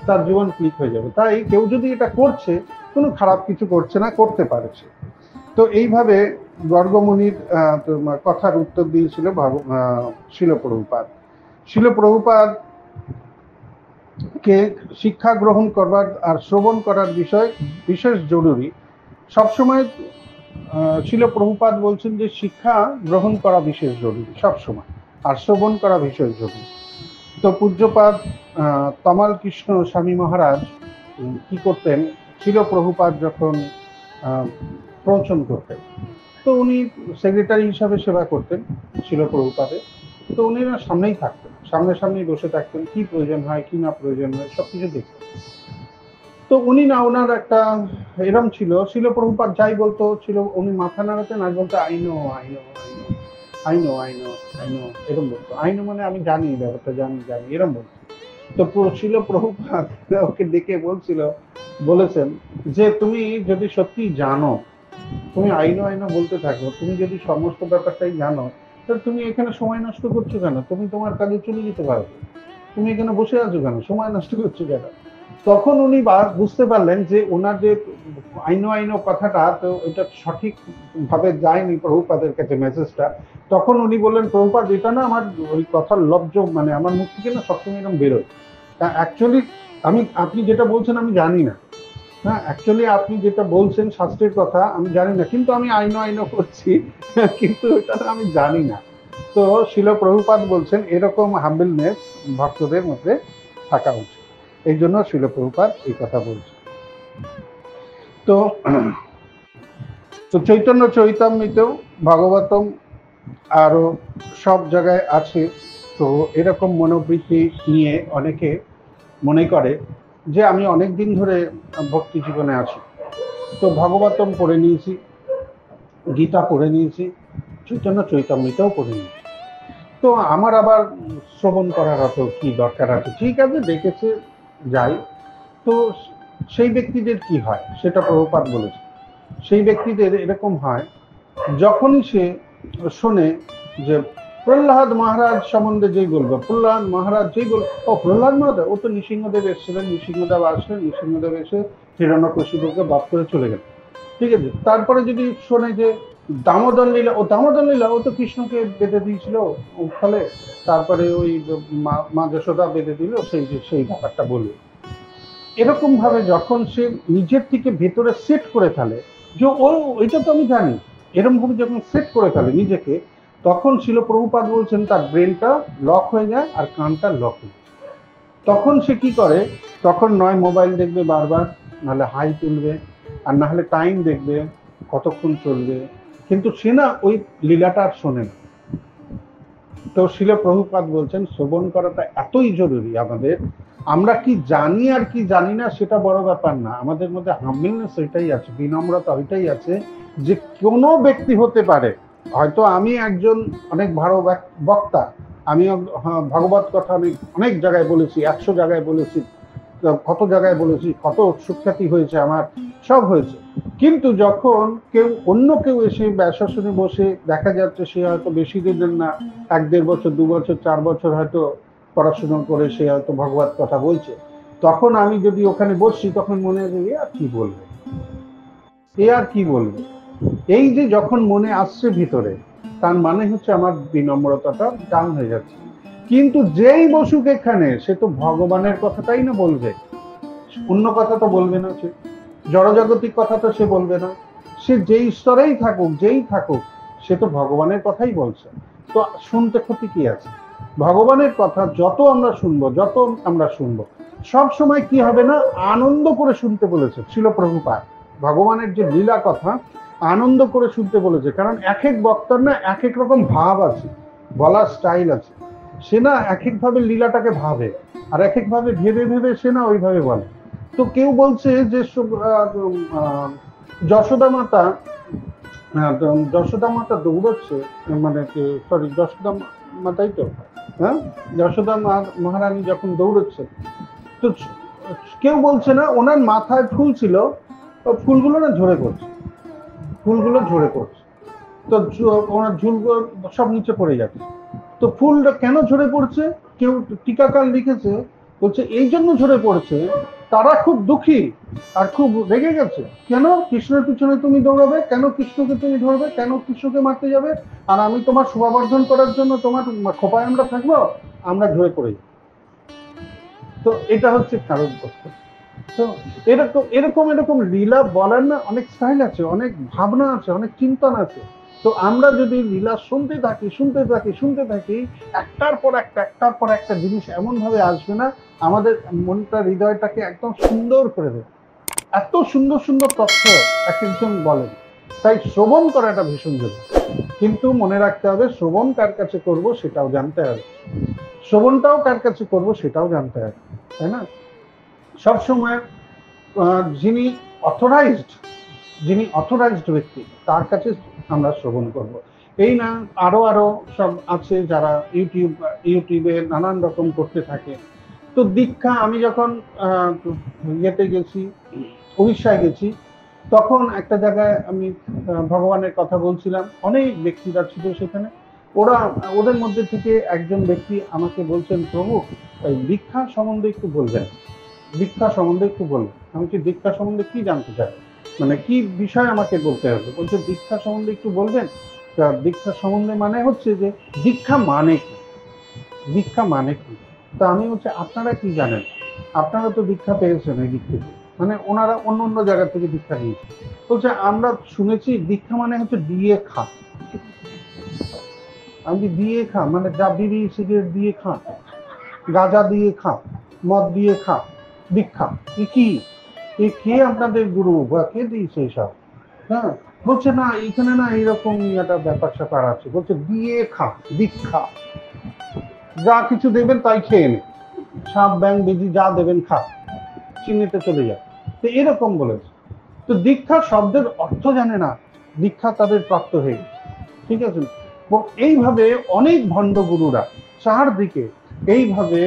তার জীবন ক্লিক হয়ে যাবে। তাই কেউ যদি এটা করছে, কোনো খারাপ কিছু করছে না, করতে পারছে। তো এইভাবে গর্গমুনির কথার উত্তর দিয়েছিল শিল প্রভুপাদ। শিল প্রভুপাদ কে শিক্ষা গ্রহণ করবার আর শ্রবণ করার বিষয় বিশেষ জরুরি। সবসময় শিল প্রভুপাদ বলছেন যে শিক্ষা গ্রহণ করা বিশেষ জরুরি সবসময়, আর শ্রবণ করা বিশেষ জরুরি। তো পূজ্যপাদ তমাল কৃষ্ণ স্বামী মহারাজ কি করতেন, শিল প্রভুপাদ যখন প্রবচন করতেন, তো উনি সেক্রেটারি হিসাবে সেবা করতেন শিল প্রভুপাদের। তো উনি না সামনেই থাকতেন, সামনাসামনি বসে থাকতেন, কি প্রয়োজন হয় কি না প্রয়োজন হয় সবকিছু দেখতেন। তো উনি না, ওনার একটা এরম ছিল, শিল প্রভুপাদ যাই বলতো ছিল, উনি মাথা নাড়াতেন আর বলতো আইনো আইনো আইনো আইনো আইনো আইনো, এরম বলতো। আইনো মানে আমি জানি, ব্যাপারটা জানি জানি, এরম বলতো। তো শিল প্রভুপাদ ওকে ডেকে বলেছেন যে তুমি যদি সত্যি জানো, তুমি আইনো আইনো বলতে থাকো, তুমি যদি সমস্ত ব্যাপারটাই জানো, তাহলে তুমি এখানে সময় নষ্ট করছো কেন? তুমি তোমার কাজে চলে যেতে পারো, তুমি এখানে বসে আছো কেন, সময় নষ্ট করছো কেন? তখন উনি বুঝতে পারলেন যে ওনার যে আইনো আইনো কথাটা, তো এটা সঠিক ভাবে যায়নি প্রভুপাদের কাছে মেসেজটা। তখন উনি বললেন, প্রভুপাদ এটা না আমার ওই কথার লব্জ, মানে আমার মুখ থেকে না সবসময় এরকম বেরোয়। অ্যাকচুয়ালি আপনি যেটা বলছেন আমি জানি না, হ্যাঁ, অ্যাকচুয়ালি আপনি যেটা বলছেন শাস্ত্রের কথা আমি জানি না, কিন্তু আমি আইনো আইনো করছি, কিন্তু এটা আমি জানি না। তো শিল প্রভুপাদ বলছেন এরকম হাম্বলনেস ভক্তদের মধ্যে থাকা উচিত, এই জন্য শিল প্রভুপাদ এই কথা বলছেন। তো চৈতন্য চৈতামৃতেও ভাগবতম আরো সব জায়গায় আছে। তো এরকম মনোবৃত্তি নিয়ে অনেকে মনে করে যে আমি অনেক দিন ধরে ভক্তি জীবনে আছি, তো ভাগবতম পড়ে নিয়েছি, গীতা পড়ে নিয়েছি, চৈতন্য চৈতামৃতেও পড়ে নিয়েছি, তো আমার আবার শ্রবণ করার অত কি দরকার আছে? ঠিক আছে, দেখেছে, যাই। তো সেই ব্যক্তিদের কি হয় সেটা প্রভুপাদ বলেছে। সেই ব্যক্তিদের এরকম হয়, যখনই সে শোনে যে প্রহ্লাদ মহারাজ সম্বন্ধে যেই বলবো, প্রহ্লাদ মহারাজ যেই বলবো, ও প্রহ্লাদ মহারাজ, ও তো নৃসিংহদেব এসেছিলেন, নৃসিংহদেব আসলেন, নৃসিংহদেব এসে হিরণ্যকশিপুকে বধ করে চলে গেল, ঠিক আছে। তারপরে যদি শোনে যে দামোদর লীলা, ও তো কৃষ্ণকে বেঁধে দিয়েছিল ফলে, তারপরে ওই মা যশোদা বেঁধে দিল, সেই ব্যাপারটা বলবে। এরকম ভাবে যখন সে নিজের থেকে ভেতরে সেট করে ফেলে যে ও এটা তো আমি জানি, এরকম ভাবে যখন সেট করে ফেলে নিজেকে, তখন শিল প্রভুপাদ বলছেন তার ব্রেনটা লক হয়ে যায় আর কানটা লক হয়ে যায়। তখন সে কি করে, তখন নয় মোবাইল দেখবে বারবার, নাহলে হাই তুলবে, আর না হলে টাইম দেখবে কতক্ষণ চলবে, কিন্তু সে না ওই লীলাটা আর শোনে না। তো শিল প্রভুপাদ বলছেন শ্রবণ করাটা এতই জরুরি আমাদের। আমরা কি জানি আর কি জানি না সেটা বড় ব্যাপার না, আমাদের মধ্যে হাম্বলনেস ওইটাই আছে, বিনম্রতা ওইটাই আছে যে কোনো ব্যক্তি হতে পারে, হয়তো আমি একজন অনেক ভালো বক্তা, আমি ভগবত কথা অনেক অনেক জায়গায় বলেছি, 100 জায়গায় বলেছি, কত জায়গায় বলেছি, কত সুখ্যাতি হয়েছে আমার, সব হয়েছে। কিন্তু যখন অন্য কেউ এসে ব্যাসাসনে বসে দেখা যাচ্ছে সে হয়তো বেশি দিনের না, 1-1.5 বছর 2 বছর 4 বছর হয়তো পড়াশোনা করে সে হয়তো ভগবত কথা বলছে, তখন আমি যদি ওখানে বসছি তখন মনে হয় এ আর কি বলবে, এ আর কি বলবে, এই যে যখন মনে আসছে ভিতরে, তার মানে হচ্ছে আমার বিনম্রতাটা ডাউন হয়ে যাচ্ছে। কিন্তু যেই বসুক এখানে সে তো ভগবানের কথাটাই না বলবে, অন্য কথা তো বলবে না, সে জড়জাগতিক কথা তো সে বলবে না, সে যেই স্তরেই থাকুক যেই থাকুক সে তো ভগবানের কথাই বলছে। তো শুনতে ক্ষতি কি আছে? ভগবানের কথা যত আমরা শুনবো সব সময় কি হবে না, আনন্দ করে শুনতে বলেছে শিল প্রভুপাদ। ভগবানের যে লীলা কথা আনন্দ করে শুনতে বলেছে, কারণ এক এক বক্তার না এক এক রকম ভাব আছে, বলার স্টাইল আছে, সে না এক এক ভাবে লীলাটাকে ভাবে, আর এক এক ভাবে ভেবে ভেবে সে না ওইভাবে বলে। তো কেউ বলছে যে যশোদা মাতা, যশোদা মাতা দৌড়াচ্ছে, মানে সরি যশোদা মাতাই তো, হ্যাঁ, যশোদা মহারানী যখন দৌড়চ্ছে, তো কেউ বলছে না ওনার মাথায় ফুল ছিল, ফুলগুলো না ঝরে পড়ছে, ফুলগুলো ঝরে পড়ছে, তো ওনার ঝুলগুলো সব নিচে পড়ে যাচ্ছে। তো ফুলটা কেন ঝরে পড়ছে, কেউ টিকাকার লিখেছে, বলছে এই জন্য ঝরে পড়ছে, তারা খুব দুঃখী আর খুব রেগে গেছে, কেন কৃষ্ণের পিছনে তুমি দৌড়াবে, কেন কৃষ্ণকে তুমি ধরবে, কেন কৃষ্ণকে মারতে যাবে, আর আমি তোমার শোভাবর্ধন করার জন্য তোমার খোপায় আমরা থাকবো, আমরা ঝরে পড়ে যাই। তো এটা হচ্ছে কারণ বস্তু। তো এরকম এরকম এরকম লীলা বলার না অনেক স্টাইল আছে, অনেক ভাবনা আছে, অনেক চিন্তন আছে। তো আমরা যদি লীলা শুনতে থাকি শুনতে থাকি শুনতে থাকি, একটার পর একটা জিনিস এমন ভাবে আসবে না, আমাদের মনটা হৃদয়টাকে একদম সুন্দর করে দেবে। এত সুন্দর সুন্দর তথ্য এক একজন বলেন, তাই শ্রবণ করাটা ভীষণ জরুরি। কিন্তু মনে রাখতে হবে শ্রবণ কার কাছে করব সেটাও জানতে হবে, শ্রবণটাও কার কাছে করব সেটাও জানতে হবে, তাই না? সবসময় যিনি অথরাইজড ব্যক্তি তার কাছে আমরা শ্রবণ করব, এই না আরো আরো সব আছে যারা ইউটিউবে নানান রকম করতে থাকে। তো দীক্ষা, আমি যখন ইয়েতে গেছি, উড়িষ্যায় গেছি, তখন একটা জায়গায় আমি ভগবানের কথা বলছিলাম, অনেক ব্যক্তিরা ছিল সেখানে, ওদের মধ্যে থেকে একজন ব্যক্তি আমাকে বলছেন, প্রভু এই দীক্ষা সম্বন্ধে একটু বলবেন, দীক্ষা সম্বন্ধে একটু বলবেন। আমি কি দীক্ষা সম্বন্ধে কি জানতে চাই, মানে কি বিষয় আমাকে বলতে হবে, বলছে দীক্ষা সম্বন্ধে একটু বলবেন। দীক্ষা সম্বন্ধে মানে হচ্ছে যে দীক্ষা মানে কি, দীক্ষা মানে কি। তা আমি হচ্ছে আপনারা কি জানেন, আপনারা তো দীক্ষা পেয়েছেন এই দিক থেকে, মানে ওনারা অন্য অন্য জায়গা থেকে দীক্ষা নিয়েছে। বলছে আমরা শুনেছি দীক্ষা মানে হচ্ছে দিয়ে খা। আমি দিয়ে খা মানে যা বিড়ি সিগারেট দিয়ে খা, গাঁজা দিয়ে খা, মদ দিয়ে খা, দীক্ষা এ কি, এ কে আপনাদের গুরু বা কে দিয়েছে এসব? হ্যাঁ, বলছে না এখানে না এইরকম একটা ব্যাপার স্যাপার আছে, বলছে দিয়ে খা, দীক্ষা যা কিছু দেবেন তাই খেয়ে নে, সাপ ব্যাং বেজি যা দেবেন খা, চিনিতে চলে যায়। তো এরকম বলেছে। তো দীক্ষা শব্দের অর্থ জানে না, দীক্ষা তাদের প্রাপ্ত হয়ে গেছে, ঠিক আছে। এইভাবে অনেক ভণ্ড গুরুরা চারদিকে এইভাবে,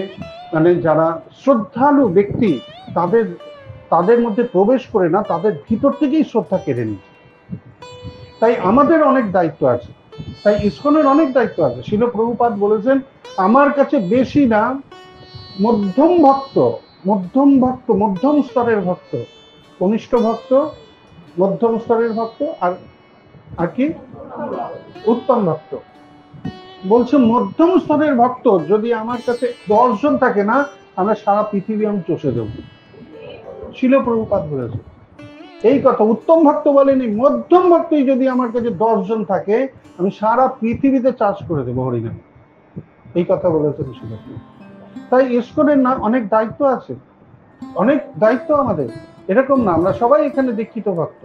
মানে যারা শ্রদ্ধালু ব্যক্তি তাদের তাদের মধ্যে প্রবেশ করে না, তাদের ভিতর থেকেই শ্রদ্ধা কেড়ে নিচ্ছে। তাই আমাদের অনেক দায়িত্ব আছে, তাই ইসকনের অনেক দায়িত্ব আছে। শিল প্রভুপাদ বলেছেন আমার কাছে বেশি না, মধ্যম ভক্ত, মধ্যম স্তরের ভক্ত, কনিষ্ঠ ভক্ত, মধ্যম স্তরের ভক্ত, আর আর কি উত্তম ভক্ত। বলছে মধ্যম স্তরের ভক্ত যদি আমার কাছে 10 জন থাকে না, আমরা সারা পৃথিবী আমি চষে দেব। শিল প্রভুপাদ বলেছে এই কথা, উত্তম ভক্ত বলেনি, মধ্যম ভক্তই যদি আমার কাছে 10 জন থাকে আমি সারা পৃথিবীতে চাষ করে দেবো হরিনাম, এই কথা বলেছেন শিল। তাই ইসকনের না অনেক দায়িত্ব আছে, অনেক দায়িত্ব আমাদের। এরকম না, আমরা সবাই এখানে দীক্ষিত ভক্ত।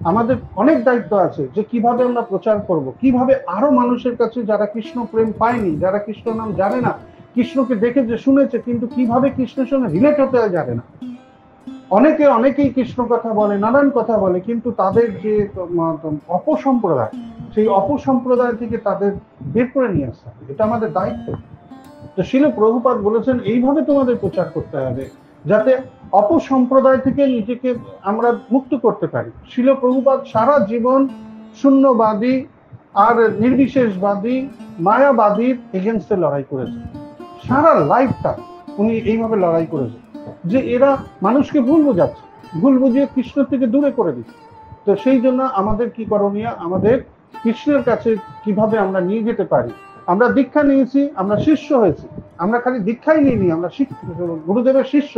আমাদের অনেক দায়িত্ব আছে যে কিভাবে আমরা প্রচার করব, কিভাবে আরো মানুষের কাছে যারা কৃষ্ণ প্রেম পায়নি, যারা কৃষ্ণ নাম জানে না, কৃষ্ণকে দেখেছে শুনেছে কিন্তু কিভাবে কৃষ্ণের সঙ্গে রিলেট হতে হয় জানে না। অনেকেই কৃষ্ণ কথা বলে, নানান কথা বলে, কিন্তু তাদের যে অপসম্প্রদায়, সেই অপসম্প্রদায় থেকে তাদের বের করে নিয়ে আসতে হবে, এটা আমাদের দায়িত্ব। তো শিল প্রভুপাদ বলেছেন এইভাবে তোমাদের প্রচার করতে হবে যাতে অপসম্প্রদায় থেকে নিজেকে আমরা মুক্ত করতে পারি। শিল প্রভুপাদ সারা জীবন শূন্যবাদী আর নির্বিশেষবাদী মায়াবাদীর এগেনস্টে লড়াই করেছেন। সারা লাইফটা উনি এইভাবে লড়াই করেছেন যে এরা মানুষকে ভুল বোঝাচ্ছে, ভুল বুঝিয়ে কৃষ্ণ থেকে দূরে করে দিচ্ছে। তো সেই জন্য আমাদের কি করণীয়, আমাদের কৃষ্ণের কাছে কিভাবে আমরা নিয়ে যেতে পারি। আমরা দীক্ষা নিয়েছি, আমরা শিষ্য হয়েছি, আমরা খালি দীক্ষাই নিইনি, আমরা গুরুদেবের শিষ্য,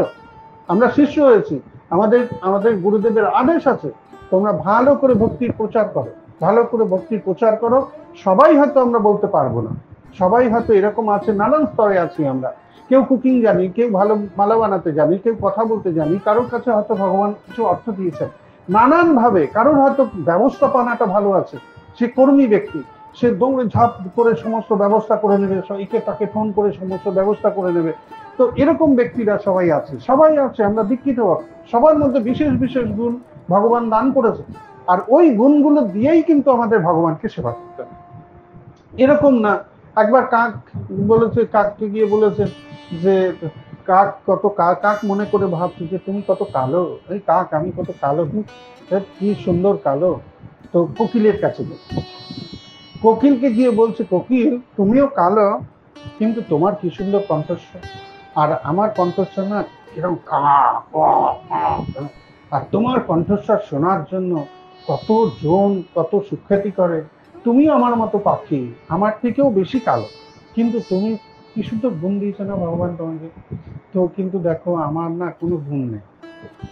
আমরা শিষ্য হয়েছি। আমাদের গুরুদেবের আদেশ আছে তোমরা ভালো করে ভক্তির প্রচার করো, ভালো করে ভক্তির প্রচার করো। সবাই হয়তো আমরা বলতে পারবো না, সবাই হয়তো এরকম আছে, নানান স্তরে আছি আমরা। কেউ কুকিং জানি, কেউ ভালো মালা বানাতে জানি, কেউ কথা বলতে জানি, কারোর কাছে হয়তো ভগবান কিছু অর্থ দিয়েছেন নানান ভাবে, কারোর হয়তো ব্যবস্থাপনাটা ভালো আছে, সে কর্মী ব্যক্তি, সে দৌড়ে ঝাঁপ করে সমস্ত ব্যবস্থা করে নেবে, একে তাকে ফোন করে সমস্ত ব্যবস্থা করে নেবে। তো এরকম ব্যক্তিরা সবাই আছে, আমরা দীক্ষিত, সবার মধ্যে বিশেষ বিশেষ গুণ ভগবান দান করেছে, আর ওই গুণগুলো দিয়েই কিন্তু আমাদের ভগবানকে সেবা করতে হবে। এরকম না একবার কাক বলেছে, কাককে গিয়ে বলেছে যে কাক মনে করে ভাবছে যে তুমি কত কালো, এই কাক আমি কত কালো, কি সুন্দর কালো। তো কোকিলের কাছে কোকিলকে গিয়ে বলছে, কোকিল তুমিও কালো কিন্তু তোমার কি সুন্দর কণ্ঠস্বর, আর আমার কণ্ঠস্বর না এরকম আর তোমার কণ্ঠস্বর শোনার জন্য কতজন কত সুখ্যাতি করে, তুমিও আমার মতো পাখি, আমার থেকেও বেশি কালো, কিন্তু তুমি কি সুন্দর গুণ দিয়েছো না ভগবান তোমাকে। তো কিন্তু দেখো আমার না কোনো গুণ নেই।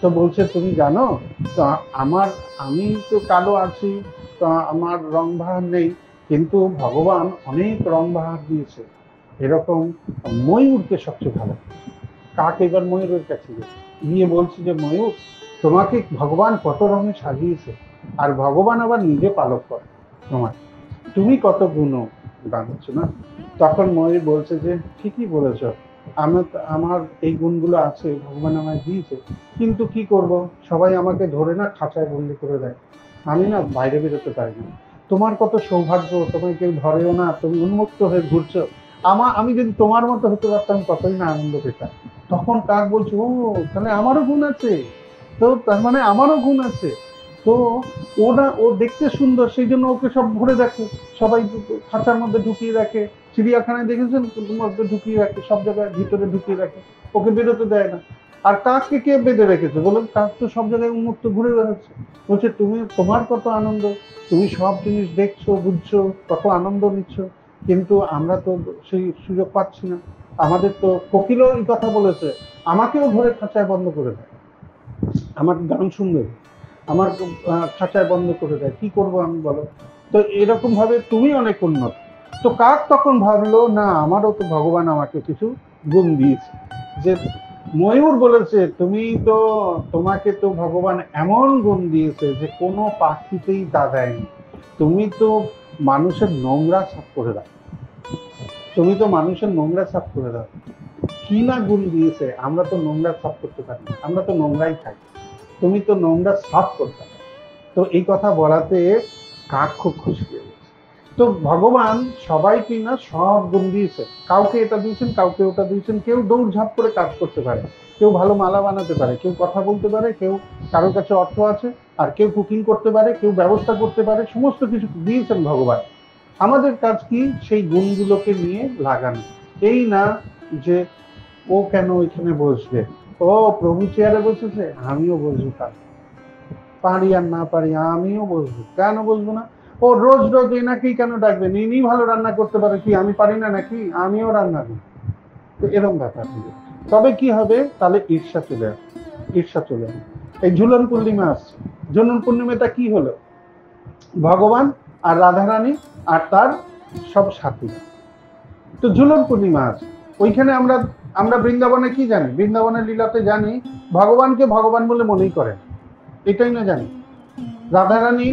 তো বলছে তুমি জানো তো আমি তো কালো আছি, তো আমার রং বাহার নেই, কিন্তু ভগবান অনেক রং বাহার দিয়েছে। এরকম ময়ূরকে সবচেয়ে ভালো। কাক এবার ময়ূরের কাছে গিয়ে বলছে যে ময়ূর তোমাকে ভগবান কত রঙে সাজিয়েছে, আর ভগবান আবার নিজে পালক করে তোমার, তুমি কত গুণ বানাচ্ছ না। তখন ময়ূর বলছে যে ঠিকই বলেছ, আমার এই গুণগুলো আছে, ভগবান আমায় দিয়েছে, কিন্তু কি করব, সবাই আমাকে ধরে না খাঁচায় বন্দি করে দেয়, আমি না বাইরে বেরোতে পারি না। তোমার কত সৌভাগ্য, তোমায় কেউ ধরেও না, তুমি উন্মুক্ত হয়ে ঘুরছো, আমি যদি তোমার মতো হতে পারতাম কতই না আনন্দ পেতাম। তখন কাক বলছে, ও তাহলে আমারও গুণ আছে, তো তার মানে আমারও গুণ আছে। তো ও দেখতে সুন্দর, সেই জন্য ওকে সব ঘুরে দেখে, সবাই খাঁচার মধ্যে ঢুকিয়ে রাখে, চিড়িয়াখানায় দেখেছেন মধ্যে ঢুকিয়ে রাখে, সব জায়গায় ভিতরে ঢুকিয়ে রাখে, ওকে বেরোতে দেয় না। আর কাককে কে বেঁধে রেখেছে বলুন, কাক তো সব জায়গায় উন্মুক্ত ঘুরে বেড়াচ্ছে। বলছে তোমার কত আনন্দ, তুমি সব জিনিস দেখছো বুঝছো, কত আনন্দ নিচ্ছ, কিন্তু আমরা তো সেই সুযোগ পাচ্ছি না। আমাদের তো কোকিলও এই কথা বলেছে, আমাকেও ধরে খাঁচায় বন্ধ করে দেয়, আমার গান শুনবে, আমার খাঁচায় বন্ধ করে দেয়, কি করব আমি বলো। তো এরকম ভাবে তুমি অনেক উন্নত। তো কাক তখন ভাবলো না, আমারও তো ভগবান আমাকে কিছু গুণ দিয়েছে। যে ময়ূর বলেছে তোমাকে তো ভগবান এমন গুণ দিয়েছে যে কোনো পাখিতেই তা দেয়নি, তুমি তো মানুষের নোংরা সাফ করে দাও, তুমি তো মানুষের নোংরা সাফ করে দাও। কি না গুণ দিয়েছে, আমরা তো নোংরা সাফ করতে পারি, আমরা তো নোংরাই খাই, তুমি তো নোংরা সাফ করতে পারো। তো এই কথা বলাতে কাক খুব খুশি হয়ে গেছে। তো ভগবান সবাইকে না সব গুণ দিয়েছে, কাউকে এটা দিয়েছেন, কাউকে ওটা দিয়েছেন। কেউ দৌড়ঝাঁপ করে কাজ করতে পারে, কেউ ভালো মালা বানাতে পারে, কেউ কথা বলতে পারে, কেউ কারোর কাছে অর্থ আছে, আর কেউ কুকিং করতে পারে, কেউ ব্যবস্থা করতে পারে, সমস্ত কিছু দিয়েছেন ভগবান। আমাদের কাজ কি সেই গুণগুলোকে নিয়ে লাগানো, এই না যে ও কেন ওইখানে বসবে, ও প্রভু চেয়ারে বসেছে আমিও বসবো, তার পারি আর না পারি আমিও বসবো, কেন বসবো না। ও রোজ রোজ এনাকেই কেন ডাকবেন, ইনি ভালো রান্না করতে পারে, কি আমি পারি না নাকি, আমিও রান্না করি। তো এরকম ব্যাপার হবে, তবে কি হবে, তাহলে ঈর্ষা চলে আসবে, ঈর্ষা চলে আসবে। এই ঝুলন পূর্ণিমা আসছে, ঝুলন পূর্ণিমাটা কি হলো, ভগবান আর রাধারানী আর তার সব সাথী। তো ঝুলন পূর্ণিমা আছে, ওইখানে আমরা আমরা বৃন্দাবনে কি জানি, বৃন্দাবনের লীলাতে জানি ভগবানকে ভগবান বলে মনেই করেন, এটাই না জানি। রাধারানী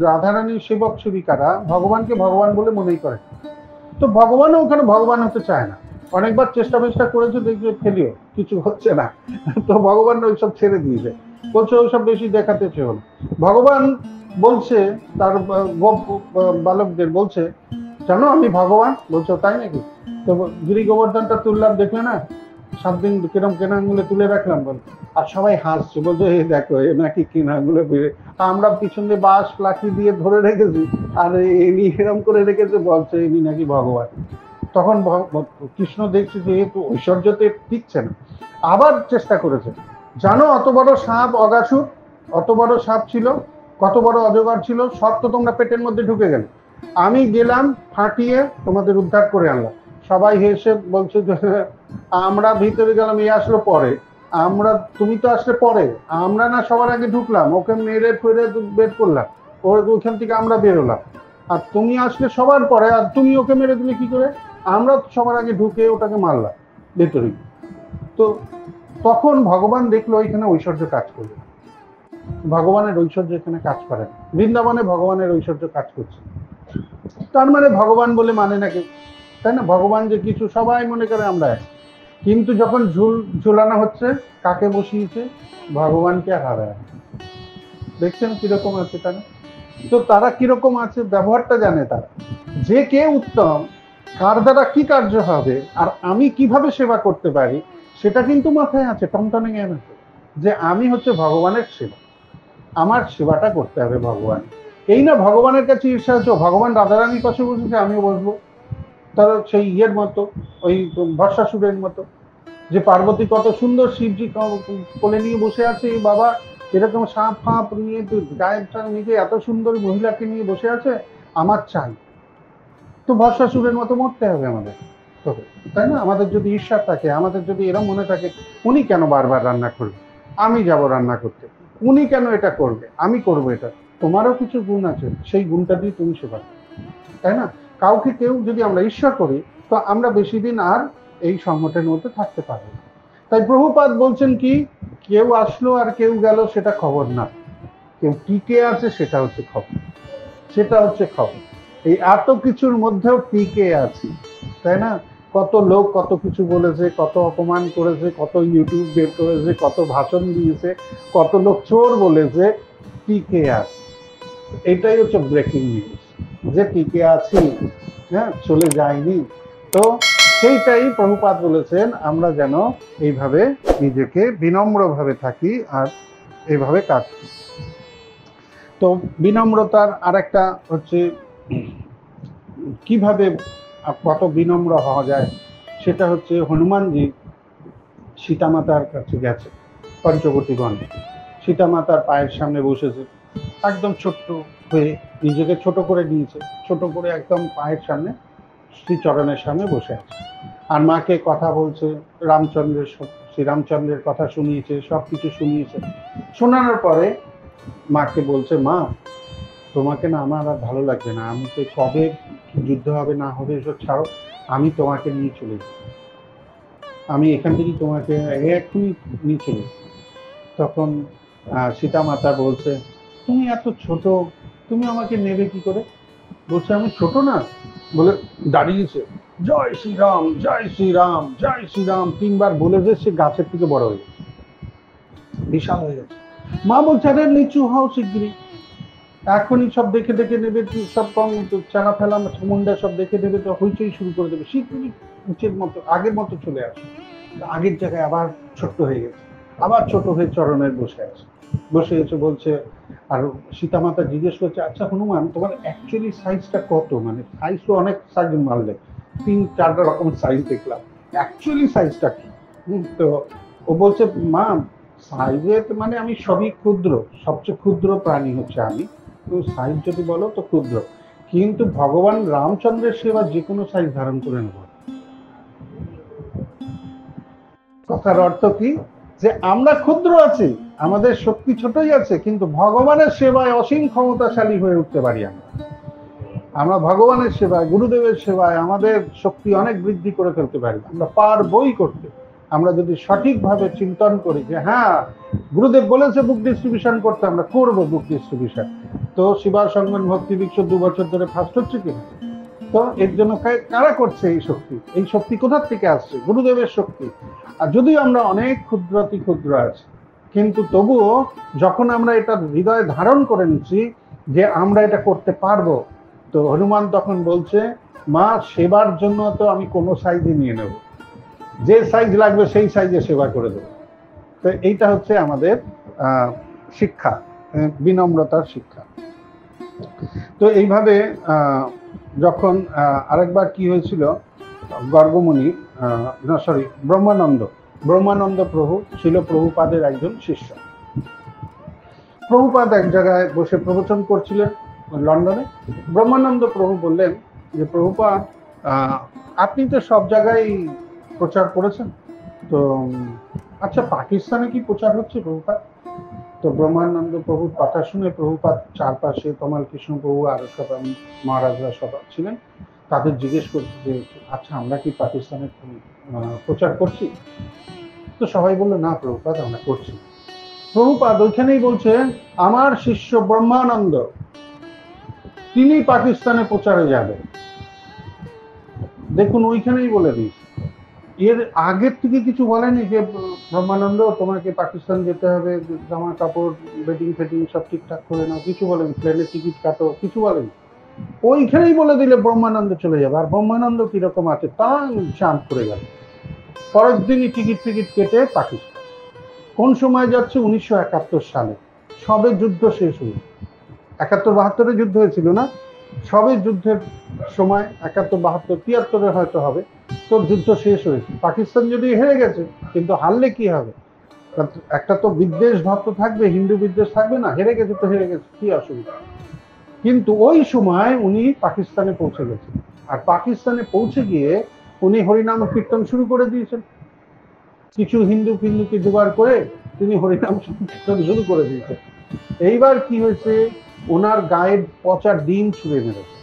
রাধারানীর সেবক সেবিকারা ভগবানকে ভগবান বলে মনেই করে। তো ভগবানও ওখানে ভগবান হতে চায় না, অনেকবার চেষ্টা করেছে, দেখবে ফেলিও কিছু হচ্ছে না। তো ভগবান ওইসব ছেড়ে দিয়েছে, বলছে ওইসব বেশি দেখাতে চেয়েও না। ভগবান বলছে তার বালকদের, বলছে জানো আমি ভগবান। বলছো তাই নাকি? তো গিরি গোবর্ধনটা তুললাম, দেখলে না 7 দিন কিরম কেনা আঙুলে তুলে রাখলাম বল। আর সবাই হাসছে, বলছে এই দেখো এ নাকি কিনা আঙুলে ফিরে, আমরা পিছন দিয়ে বাঁশ লাঠি দিয়ে ধরে রেখেছি, আর এনি এরম করে রেখেছে, বলছে এনি নাকি ভগবান। তখন কৃষ্ণ দেখছে যে একটু ঐশ্বর্যতে টিকছে না, আবার চেষ্টা করেছে। জানো অত বড় সাপ অগাসুর, অত বড় সাপ ছিল, কত বড় অজগর ছিল, সব তো তোমরা পেটের মধ্যে ঢুকে গেলে, আমি গেলাম ফাটিয়ে তোমাদের উদ্ধার করে আনলাম। সবাই হেসে বলছে যে আমরা ভিতরে গেলাম, এ আসলো পরে, আমরা তুমি তো আসলে পরে, আমরা না সবার আগে ঢুকলাম, ওকে মেরে ফেরে বের করলাম, ওইখান থেকে আমরা বেরোলাম, আর তুমি আসলে সবার পরে, আর তুমি ওকে মেরে দিলে কি করে? আমরা সবার আগে ঢুকে ওটাকে মারলাম ভেতরে। তো তখন ভগবান দেখলো এখানে ঐশ্বর্য কাজ করবে, ভগবানের ঐশ্বর্য এখানে কাজ করে না, বৃন্দাবনে ভগবানের ঐশ্বর্য কাজ করছে। তার মানে ভগবান বলে মানে না কেউ, তাই না? ভগবান যে কিছু সবাই মনে করে আমরা এক, কিন্তু যখন ঝুলানো হচ্ছে কাকে বসিয়েছে? ভগবানকে আর হারায়। দেখছেন কিরকম আছে তারা? তো তারা কিরকম আছে ব্যবহারটা জানে তারা, যে কে উত্তম, কার দ্বারা কি কার্য হবে, আর আমি কিভাবে সেবা করতে পারি, সেটা কিন্তু মাথায় আছে, টনটনে জ্ঞান আছে, যে আমি হচ্ছে ভগবানের সেবা, আমার সেবাটা করতে হবে ভগবান। এই না ভগবানের কাছে ঈর্ষা হচ্ছে, ভগবান রাধারানীর পাশে বসেছে আমিও বসবো, তার সেই ইয়ের মতো, ওই ভস্মাসুরের মতো, যে পার্বতী কত সুন্দর শিবজি কোলে নিয়ে বসে আছে, বাবা এরকম সাপ ফাঁপ নিয়ে গায়েবটা নিজে এত সুন্দর মহিলাকে নিয়ে বসে আছে, আমার চাই। তো ভস্মাসুরের মতো মরতে হবে আমাদের, তবে তাই না? আমাদের যদি ঈর্ষা থাকে, আমাদের যদি এরকম মনে থাকে উনি কেন বারবার রান্না করবে, আমি যাব রান্না করতে, উনি কেন এটা করবে, আমি করবো এটা, তোমারও কিছু গুণ আছে, সেই গুণটা দিয়ে তুমি সেবা, তাই না? কাউকে কেউ যদি আমরা ঈর্ষা করি, তো আমরা বেশি দিন আর এই সংগঠনের মধ্যে থাকতে পারবো না। তাই প্রভুপাদ বলছেন কি, কেউ আসলো আর কেউ গেল সেটা খবর না, কেউ টিকে আছে সেটা হচ্ছে খবর, সেটা হচ্ছে খবর। এই এত কিছুর মধ্যেও টিকে আছি, তাই না? কত লোক কত কিছু বলেছে, কত অপমান করেছে, কত ইউটিউব বের করেছে, কত ভাষণ দিয়েছে, কত লোক চোর বলেছে, টিকে আছে। এটাই হচ্ছে ব্রেকিং নিউজ, যে টিকে আছি, হ্যাঁ, চলে যায়নি। তো সেইটাই প্রভুপাদ বলেছেন, আমরা যেন এইভাবে নিজেকে বিনম্রভাবে থাকি আর এইভাবে কাজ করি। তো বিনম্রতার আরেকটা হচ্ছে কিভাবে কত বিনম্র হওয়া যায়, সেটা হচ্ছে হনুমানজি সীতামাতার কাছে গেছে পঞ্চবটী বনে, সীতামাতার পায়ের সামনে বসেছে, একদম ছোট্ট হয়ে নিজেকে ছোট করে নিয়েছে, ছোট করে একদম পায়ের সামনে শ্রীচরণের সামনে বসে আছে, আর মাকে কথা বলছে, রামচন্দ্রের শ্রীরামচন্দ্রের কথা শুনিয়েছে, সব কিছু শুনিয়েছে। শোনানোর পরে মাকে বলছে, মা তোমাকে না আমার আর ভালো লাগবে না, আমি তো কবে যুদ্ধ হবে না হবে এসব ছাড়ো, আমি তোমাকে নিয়ে চলে যাই, আমি এখান থেকে তোমাকে এক্ষুনি নিয়ে চলে। তখন সীতা মাতা বলছে, তুমি এত ছোট, তুমি আমাকে নেবে কি করে? বলছে আমি ছোট না, বলে দাঁড়িয়েছে, জয় শ্রীরাম জয় শ্রীরাম জয় শ্রীরাম 3 বার বলে যে সে গাছের থেকে বড় হয়ে গেছে, বিশাল হয়ে গেছে। মা বলছে আরে নিচু হও শিগগিরি, এখনই সব দেখে দেখে নেবে, সব কম চানা ফেলা মুন্ডা সব দেখে নেবে, তো হইচই শুরু করে দেবে, শিগগিরি নিচের মতো আগের মতো চলে আসে। আগের জায়গায় আবার ছোট্ট হয়ে গেছে, আবার ছোট হয়ে চরণের বসে আছে, বসে এসে বলছে, আর সীতামাতা জিজ্ঞেস করছে, আচ্ছা হনুমান তোমার অ্যাকচুয়ালি সাইজটা কত? মানে সাইজ তো অনেক সাইজ মারলে, 3-4 রকম সাইজ দেখলাম, অ্যাকচুয়ালি সাইজটা কি? তো ও বলছে, মা সাইজে মানে আমি সবই ক্ষুদ্র, সবচেয়ে ক্ষুদ্র প্রাণী হচ্ছে আমি, তো সাইজ যদি বলো তো ক্ষুদ্র, কিন্তু ভগবান রামচন্দ্রের সেবা যে কোনো সাইজ ধারণ করে নেব। কথার অর্থ কি, যে আমরা ক্ষুদ্র আছি, আমাদের শক্তি ছোটই আছে, কিন্তু ভগবানের সেবায় অসীম ক্ষমতাশালী হয়ে উঠতে পারি আমরা। আমরা ভগবানের সেবায়, গুরুদেবের সেবায় আমাদের শক্তি অনেক বৃদ্ধি করে ফেলতে পারি, আমরা পারবই করতে। আমরা যদি সঠিকভাবে চিন্তন করি যে হ্যাঁ, গুরুদেব বলেছে বুক ডিস্ট্রিবিউশন করতে, আমরা করব বুক ডিস্ট্রিবিউশন। তো শিবা সঙ্গন ভক্তি বৃক্ষ 2 বছর ধরে ফার্স্ট হচ্ছে কিনা? তো এর জন্য কারা করছে এই শক্তি? এই শক্তি কোথার থেকে আসছে? গুরুদেবের শক্তি। আর যদিও আমরা অনেক ক্ষুদ্রাতি ক্ষুদ্র আছি, কিন্তু তবুও যখন আমরা এটা হৃদয়ে ধারণ করে নিচ্ছি যে আমরা এটা করতে পারবো, তো হনুমান তখন বলছে, মা সেবার জন্য তো আমি কোনো সাইজে নিয়ে নেব, যে সাইজ লাগবে সেই সাইজে সেবা করে দেবো। তো এইটা হচ্ছে আমাদের শিক্ষা, বিনম্রতার শিক্ষা। তো এইভাবে যখন আরেকবার কি হয়েছিল, গর্গমুনি ব্রহ্মানন্দ প্রভু ছিল প্রভুপাদের একজন শিষ্য। প্রভুপাদ এক জায়গায় বসে প্রবচন করছিলেন লন্ডনে। ব্রহ্মানন্দ প্রভু বললেন যে প্রভুপাদ, আপনি তো সব জায়গায় প্রচার করেছেন, তো আচ্ছা পাকিস্তানে কি প্রচার হচ্ছে প্রভুপাদ? তো ব্রহ্মানন্দ প্রভুর কথা শুনে প্রভুপাদ চারপাশে তমাল কৃষ্ণ প্রভু আরো সব মহারাজরা সব ছিলেন, তাদের জিজ্ঞেস করছে যে আচ্ছা আমরা কি পাকিস্তানে প্রচার করছি? তো সবাই বললো না প্রভুপাদ আমরা করছি। প্রভুপাদ ওইখানেই বলছেন আমার শিষ্য ব্রহ্মানন্দ তিনি পাকিস্তানে প্রচারে যাবেন। দেখুন ওইখানেই বলে দিস, এর আগের থেকে কিছু বলেনি যে ব্রহ্মানন্দ তোমাকে পাকিস্তান যেতে হবে, জামা কাপড় বেডিং ফেডিং সব ঠিকঠাক করে নাও, কিছু বলেনি, প্লেনের টিকিট কাটো, কিছু বলেনি। ওইখানেই বলে দিলে ব্রহ্মানন্দ চলে যাবে। আর ব্রহ্মানন্দ কিরকম আছে তা চাঁদ করে গেল, পরের দিনই টিকিট কেটে পাকিস্তান। কোন সময় যাচ্ছে? 1971 সালে, সবে যুদ্ধ শেষ হয়েছে। 71-72 যুদ্ধ হয়েছিল না, সবে যুদ্ধের সময় 71-72 73 হয়তো হবে, তো যুদ্ধ শেষ হয়েছে। পাকিস্তান যদি হেরে গেছে, কিন্তু হারলে কি হবে? একটা তো বিদ্বেষ ভাব তো থাকবে, হিন্দু বিদ্বেষ থাকবে না? হেরে গেছে তো হেরে গেছে, কি অসুবিধা? কিন্তু ওই সময় উনি পাকিস্তানে পৌঁছে গেছেন, আর পাকিস্তানে পৌঁছে গিয়ে উনি হরিনাম কীর্তন শুরু করে দিয়েছেন। কিছু হিন্দু ফিন্দুকে জোগাড় করে তিনি হরিনাম কীর্তন শুরু করে দিয়েছেন। এইবার কি হয়েছে, ওনার গায়ে পচা ডিম ছুঁড়ে মেরেছে,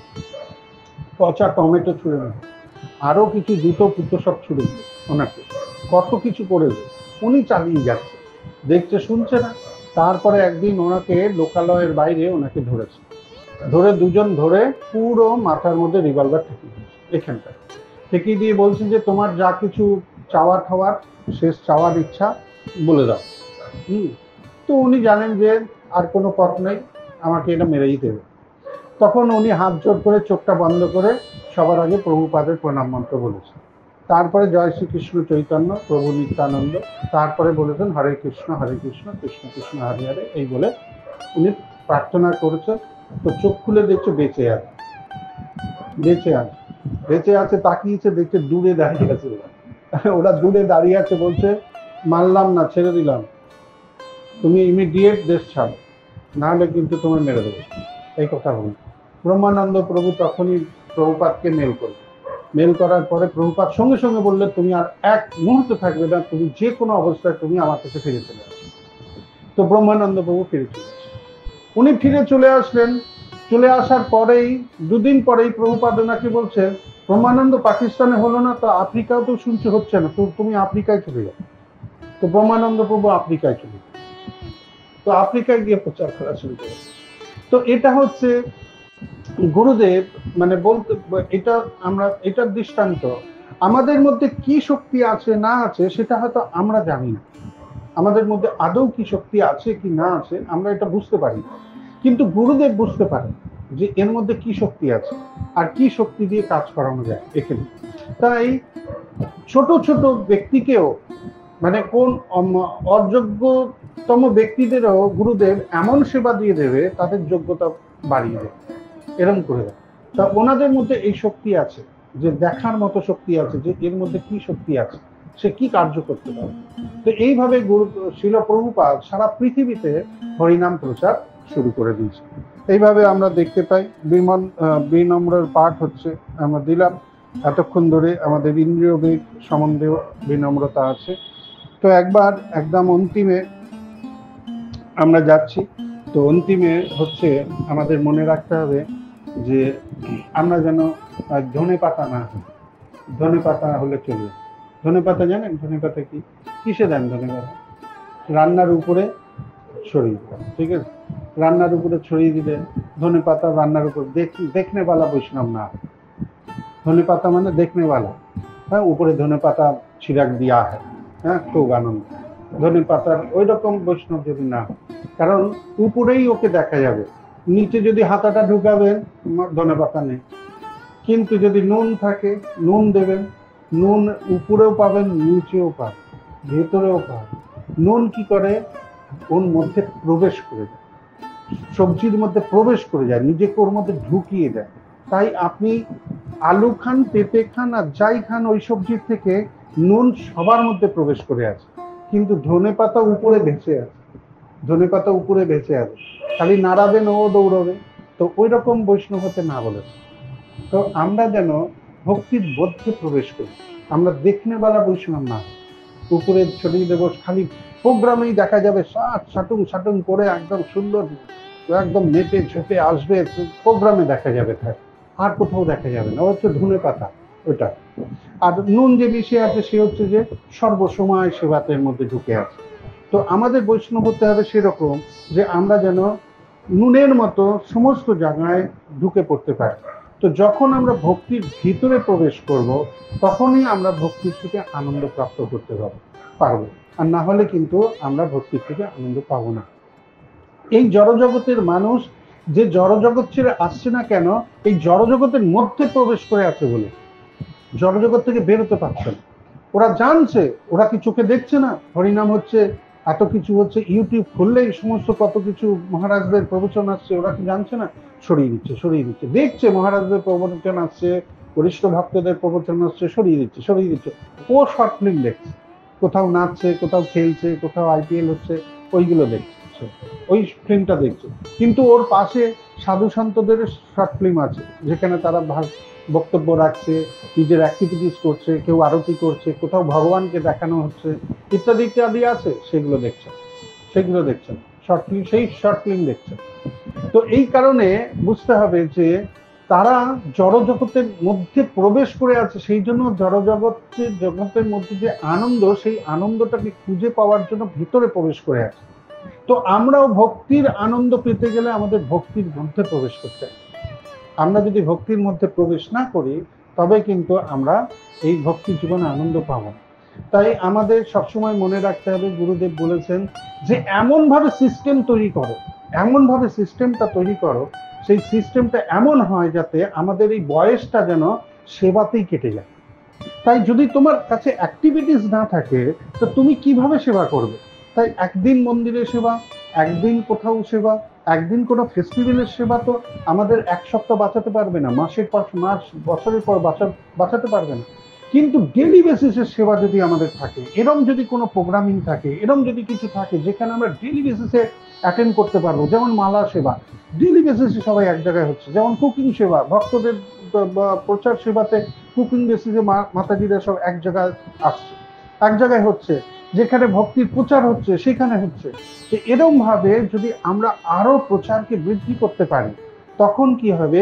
পচা টমেটো ছুঁড়ে মেরেছে, আরো কিছু জুতো পুতো সব ছুঁড়ে মেরেছে ওনাকে, কত কিছু করেছে। উনি চালিয়ে যাচ্ছে, দেখছে শুনছে না। তারপরে একদিন ওনাকে লোকালয়ের বাইরে ওনাকে ধরেছে, ধরে দুজন ধরে পুরো মাথার মধ্যে রিভলভার ঠেকিয়ে দিয়েছে, এখানটা ঠেকিয়ে দিয়ে বলছে যে তোমার যা কিছু চাওয়ার খাওয়ার শেষ চাওয়ার ইচ্ছা বলে দাও। তো উনি জানেন যে আর কোনো পথ নেই, আমাকে এটা মেরেই দেবে। তখন উনি হাত জোর করে চোখটা বন্ধ করে সবার আগে প্রভুপাদের প্রণাম মন্ত্র বলেছেন, তারপরে জয় শ্রীকৃষ্ণ চৈতন্য প্রভু নিত্যানন্দ, তারপরে বলেছেন হরে কৃষ্ণ কৃষ্ণ কৃষ্ণ হরে হরে, এই বলে উনি প্রার্থনা করেছেন। তো চোখ খুলে দেখছে বেঁচে আছে, বেঁচে আছে, তাকিয়েছে, দেখছে দূরে দাঁড়িয়ে আছে ওরা দূরে দাঁড়িয়ে আছে, বলছে মানলাম না, ছেড়ে দিলাম, তুমি ইমিডিয়েট দেশ ছাড়ো, নাহলে কিন্তু তোমার মেরে দেবো, এই কথা বলি। ব্রহ্মানন্দ প্রভু তখনই প্রভুপাদকে মেল করার পরে প্রভুপাদ সঙ্গে সঙ্গে বললে তুমি আর এক মুহূর্ত থাকবে না, তুমি যে কোনো অবস্থায় তুমি আমার কাছে ফিরে চলে আসো। তো ব্রহ্মানন্দ প্রভু ফিরে চলে আসলেন। উনি ফিরে চলে আসলেন, চলে আসার পরেই 2 দিন পরেই প্রভুপাদ ওনাকে বলছে ব্রহ্মানন্দ পাকিস্তানে হলো না, তো আফ্রিকাও তো শুনছে হচ্ছে না, তো তুমি আফ্রিকায় চলে যাও। তো ব্রহ্মানন্দ প্রভু আফ্রিকায় চলে যাও, তো আফ্রিকায় গিয়ে প্রচার করা শুরু করে। তো এটা হচ্ছে গুরুদেব, মানে বলতে এটা আমরা এটার দৃষ্টান্ত। আমাদের মধ্যে কি শক্তি আছে না আছে সেটা হয়তো আমরা জানি না, আমাদের মধ্যে আদৌ কি শক্তি আছে কি না আছে আমরা এটা বুঝতে পারি, কিন্তু গুরুদেব বুঝতে পারেন যে এর মধ্যে কি শক্তি আছে আর কি শক্তি দিয়ে কাজ করানো যায় এখানে। তাই ছোট ছোট ব্যক্তিকেও, মানে কোন অযোগ্যতম ব্যক্তিদেরও গুরুদেব এমন সেবা দিয়ে দেবে তাদের যোগ্যতা বাড়িয়ে দেবে, এরকম করে দেয়। তা ওনাদের মধ্যে এই শক্তি আছে, যে দেখার মতো শক্তি আছে যে এর মধ্যে কি শক্তি আছে, সে কি কার্য করতে পারে। তো এইভাবে শিল প্রভুপাদ সারা পৃথিবীতে হরিনাম প্রচার শুরু করে দিয়েছে। এইভাবে আমরা দেখতে পাই বিনম্রের পাঠ হচ্ছে আমরা দিলাম, এতক্ষণ ধরে আমাদের ইন্দ্রিয় বেগ সম্বন্ধেও বিনম্রতা আছে। তো একবার একদম অন্তিমে আমরা যাচ্ছি। তো অন্তিমে হচ্ছে আমাদের মনে রাখতে হবে যে আমরা যেন ধনে পাতা না হই। ধনে পাতা হলে চলবে। ধনে পাতা জানেন ধনে পাতা কি? কিসে দেন ধনে পাতা? রান্নার উপরে ছড়িয়ে দেন, ঠিক আছে? রান্নার উপরে ছড়িয়ে দিলে ধনে পাতা রান্নার উপর দেখনে वाला বৈষ্ণব না। ধনে পাতা মানে দেখনে वाला। হ্যাঁ, উপরে ধনে পাতা ছিটাক দিয়া হয়, হ্যাঁ, খুব আনন্দ। ধনে পাতার ওই রকম বৈষ্ণব যদি না হয়, কারণ উপরেই ওকে দেখা যাবে, নিচে যদি হাতাটা ঢুকাবেন ধনে পাতা নেই। কিন্তু যদি নুন থাকে, নুন দেবেন, নুন উপরেও পাবেন, নিচেও পাবেন, ভেতরেও পাবেন। নুন কি করে? ওর মধ্যে প্রবেশ করে যায়, সবজির মধ্যে প্রবেশ করে যায়, নিজেকে ওর মধ্যে ঢুকিয়ে দেয়। তাই আপনি আলু খান, পেঁপে খান, আর যাই খান, ওই সবজির থেকে নুন সবার মধ্যে প্রবেশ করে আছে। কিন্তু ধনে পাতা উপরে ভেসে আছে, ধনে পাতা উপরে ভেসে আছে, খালি নাড়াবেন ও দৌড়বে। তো ওই রকম বৈষ্ণব হতে না বলেছে। তো আমরা যেন ভক্তির মধ্যে প্রবেশ করি, আমরা দেখনেওয়ালা বৈষ্ণব না। উপরে ছড়িয়ে দেবো, খালি প্রোগ্রামেই দেখা যাবে সাটুং সাটুং করে একদম সুন্দর, একদম মেপে ঝেপে আসবে, প্রোগ্রামে দেখা যাবে, আর কোথাও দেখা যাবে না। ও হচ্ছে ধনে পাতা ওটা। আর নুন যে মিশিয়ে আছে সে হচ্ছে যে সর্বসময় সেবাতের মধ্যে ঢুকে আছে। তো আমাদের বৈষ্ণব হতে হবে সেরকম যে আমরা যেন নুনের মতো সমস্ত জায়গায় ঢুকে পড়তে পারি। তো যখন আমরা ভক্তির ভিতরে প্রবেশ করব, তখনই আমরা ভক্তির থেকে আনন্দ প্রাপ্ত করতে পারবো। আর না হলে কিন্তু আমরা ভক্তির থেকে আনন্দ পাবো না। এই জড়জগতের মানুষ যে জড়জগৎ ছেড়ে আসছে না কেন? এই জড়জগতের মধ্যে প্রবেশ করে আছে বলে জড়জগৎ থেকে বেরোতে পারছে না। ওরা জানছে, ওরা কি চোখে দেখছে না হরিনাম হচ্ছে, এত কিছু হচ্ছে, ইউটিউব খুললেই সমস্ত কত কিছু মহারাজদের প্রবচন আসছে, ওরা কি জানছে না? সরিয়ে দিচ্ছে, সরিয়ে দিচ্ছে। দেখছে মহারাজদের প্রবচন আসছে, বরিষ্ঠ ভক্তদের প্রবচন আসছে, সরিয়ে দিচ্ছে, সরিয়ে দিচ্ছে। ও শর্ট ফিল্ম দেখছে, কোথাও নাচছে, কোথাও খেলছে, কোথাও আইপিএল হচ্ছে, ওইগুলো দেখছে, ওই ফিল্মটা দেখছে। কিন্তু ওর পাশে সাধু সন্তদের শর্ট ফিল্ম আছে, যেখানে তারা বক্তব্য রাখছে, নিজের অ্যাক্টিভিটিস করছে, কেউ আরতি করছে, কোথাও ভগবানকে দেখানো হচ্ছে, ইত্যাদি ইত্যাদি আছে, সেগুলো দেখছেন, সেগুলো দেখছেন শর্ট ফিল্ম, সেই শর্ট ফিল্ম দেখছেন। তো এই কারণে বুঝতে হবে যে তারা জড়জগতের মধ্যে প্রবেশ করে আছে, সেই জন্য জগতের মধ্যে যে আনন্দ, সেই আনন্দটাকে খুঁজে পাওয়ার জন্য ভিতরে প্রবেশ করে আছে। তো আমরাও ভক্তির আনন্দ পেতে গেলে আমাদের ভক্তির মধ্যে প্রবেশ করতে হবে। আমরা যদি ভক্তির মধ্যে প্রবেশ না করি, তবে কিন্তু আমরা এই ভক্তি জীবনে আনন্দ পাব না। তাই আমাদের সবসময় মনে রাখতে হবে, গুরুদেব বলেছেন যে এমন ভাবে সিস্টেম তৈরি করো, এমন ভাবে সিস্টেমটা তৈরি করো, সেই সিস্টেমটা এমন হয় যাতে আমাদের এই বয়সটা যেন সেবাতেই কেটে যায়। তাই যদি তোমার কাছে অ্যাক্টিভিটিস না থাকে, তো তুমি কিভাবে সেবা করবে? তাই একদিন মন্দিরে সেবা, একদিন কোথাও সেবা, একদিন কোনো ফেস্টিভ্যালের সেবা তো আমাদের এক সপ্তাহ বাঁচাতে পারবে না, মাসের পর মাস, বছরের পর বাঁচাতে পারবে না। কিন্তু ডেলি বেসিসের সেবা যদি আমাদের থাকে, এরম যদি কোনো প্রোগ্রামিং থাকে, এরম যদি কিছু থাকে যেখানে আমরা ডেলি বেসিসে অ্যাটেন্ড করতে পারবো, যেমন মালা সেবা ডেলি বেসিসে সবাই এক জায়গায় হচ্ছে, যেমন কুকিং সেবা, ভক্তদের প্রচার সেবাতে কুকিং বেসিসে মাতাজিরা সব এক জায়গায় আসছে, এক জায়গায় হচ্ছে, যেখানে ভক্তির প্রচার হচ্ছে সেখানে হচ্ছে। তো এরকম ভাবে যদি আমরা আরো প্রচারকে বৃদ্ধি করতে পারি, তখন কি হবে?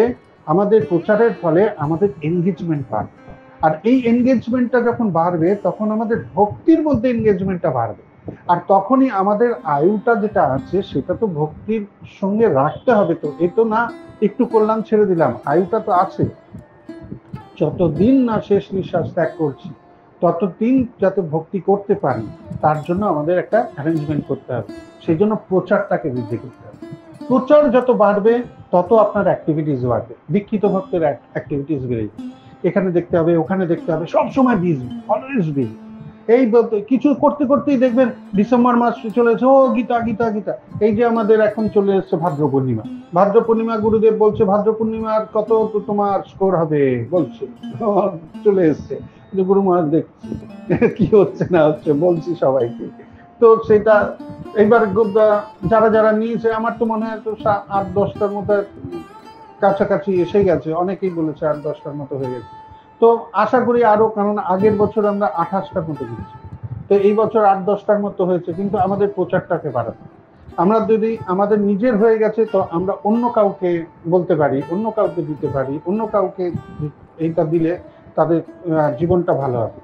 আমাদের প্রচারের ফলে আমাদের এনগেজমেন্ট বাড়বে, আর এই এনগেজমেন্টটা যখন বাড়বে, তখন আমাদের ভক্তির মধ্যে এনগেজমেন্টটা বাড়বে। আর তখনই আমাদের আয়ুটা যেটা আছে সেটা তো ভক্তির সঙ্গে রাখতে হবে। তো এ তো না একটু করলাম ছেড়ে দিলাম, আয়ুটা তো আছে। যতদিন না শেষ নিঃশ্বাস ত্যাগ করছি, ততদিন যাতে ভক্তি করতে পারি, তার জন্য আমাদের একটা অ্যারেঞ্জমেন্ট করতে হবে। সেই জন্য প্রচারটাকে বৃদ্ধি করতে হবে। প্রচার যত বাড়বে, তত আপনার অ্যাক্টিভিটিস বাড়বে, দীক্ষিত ভক্তের অ্যাক্টিভিটিস বেড়ে যাবে। এখানে দেখতে হবে, ওখানে দেখতে হবে, সবসময় বিজি, অলওয়েজ বিজি। এই কিছু করতে করতেই দেখবেন ডিসেম্বর মাস চলে এসে, ও গীতা গীতা গীতা। এই যে আমাদের এখন চলে এসছে ভাদ্র পূর্ণিমা, ভাদ্র পূর্ণিমা গুরুদেব বলছে ভাদ্র পূর্ণিমার কত তোমার স্কোর হবে বলছে, চলে এসছে যে গুরু মহারাজ দেখছি কি হচ্ছে না হচ্ছে, বলছি সবাইকে। তো সেটা এইবার যারা যারা নিয়েছে, আমার তো মনে হয় তো 8-10টার মতো কাছাকাছি এসে গেছে, অনেকেই বলেছে 8-10টার মতো হয়ে গেছে। তো আশা করি আরো, কারণ আগের বছর আমরা 28টার মতো দিচ্ছি, তো এই বছর 8-10টার মতো হয়েছে। কিন্তু আমাদের প্রচারটাকে বাড়াতে, আমরা যদি আমাদের নিজের হয়ে গেছে তো আমরা অন্য কাউকে বলতে পারি, অন্য কাউকে দিতে পারি, অন্য কাউকে এইটা দিলে তাদের জীবনটা ভালো হবে।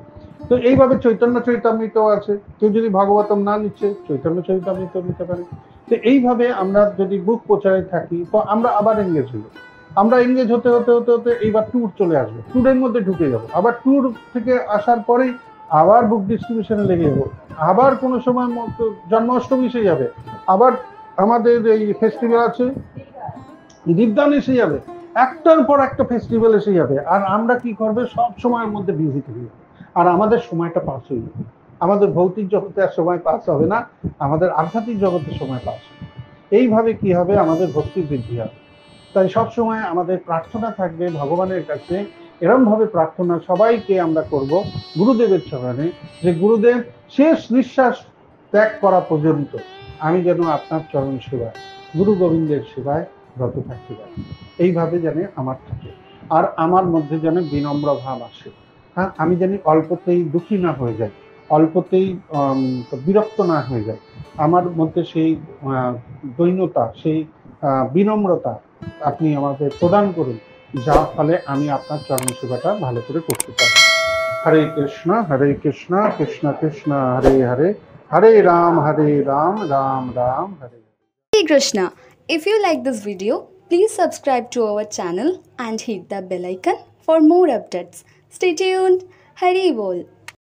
তো এইভাবে চৈতন্য চরিতামৃত আছে, কেউ যদি ভাগবতম না নিচ্ছে চৈতন্য চরিতামৃত নিতে পারে। তো এইভাবে আমরা যদি বুক প্রচারে থাকি তো আমরা আবার এঙ্গেজ হই, আমরা এঙ্গেজ হতে হতে হতে হতে এইবার ট্যুর চলে আসবে, ট্যুরের মধ্যে ঢুকে যাবো, আবার ট্যুর থেকে আসার পরেই আবার বুক ডিস্ট্রিবিউশনে লেগে যাবো, আবার কোনো সময় মতো জন্মাষ্টমী এসে যাবে, আবার আমাদের এই ফেস্টিভ্যাল আছে দীপদান এসে যাবে, একটার পর একটা ফেস্টিভ্যাল এসে যাবে, আর আমরা কি করবে সব সময়ের মধ্যে বিজি থাকবে, আর আমাদের সময়টা পাস হয়ে যাবে। আমাদের ভৌতিক জগতে আর সময় পাস হবে না, আমাদের আধ্যাত্মিক জগতে সময় পাস হবে। এইভাবে কি হবে, আমাদের ভক্তি বৃদ্ধি হবে। তাই সব সময় আমাদের প্রার্থনা থাকবে ভগবানের কাছে, এরম ভাবে প্রার্থনা সবাইকে আমরা করব গুরুদেবের চরণে, যে গুরুদেব শেষ নিঃশ্বাস ত্যাগ করা পর্যন্ত আমি যেন আপনার চরণ সেবায়, গুরু গোবিন্দের সেবায় ব্রত থাকতে পারি। এইভাবে যেন আমার থাকে, আর আমার মধ্যে যেন বিনম্র ভাব আসে। হ্যাঁ, আমি জানি অল্পতেই দুঃখী না হয়ে যাই, অল্পতেই বিরক্ত না হয়ে যায়, আমার মধ্যে সেই দৈন্যতা, সেই বিনম্রতা আপনি আমাকে প্রদান করুন, যার ফলে আমি আপনার চরণ সেবাটা ভালো করে করতে পারি। হরে কৃষ্ণ কৃষ্ণ কৃষ্ণ হরে হরে, হরে রাম রাম রাম হরে। Hey Krishna, if you like this video, please subscribe to our channel and hit the bell icon for more updates. Stay tuned. Hari Bol.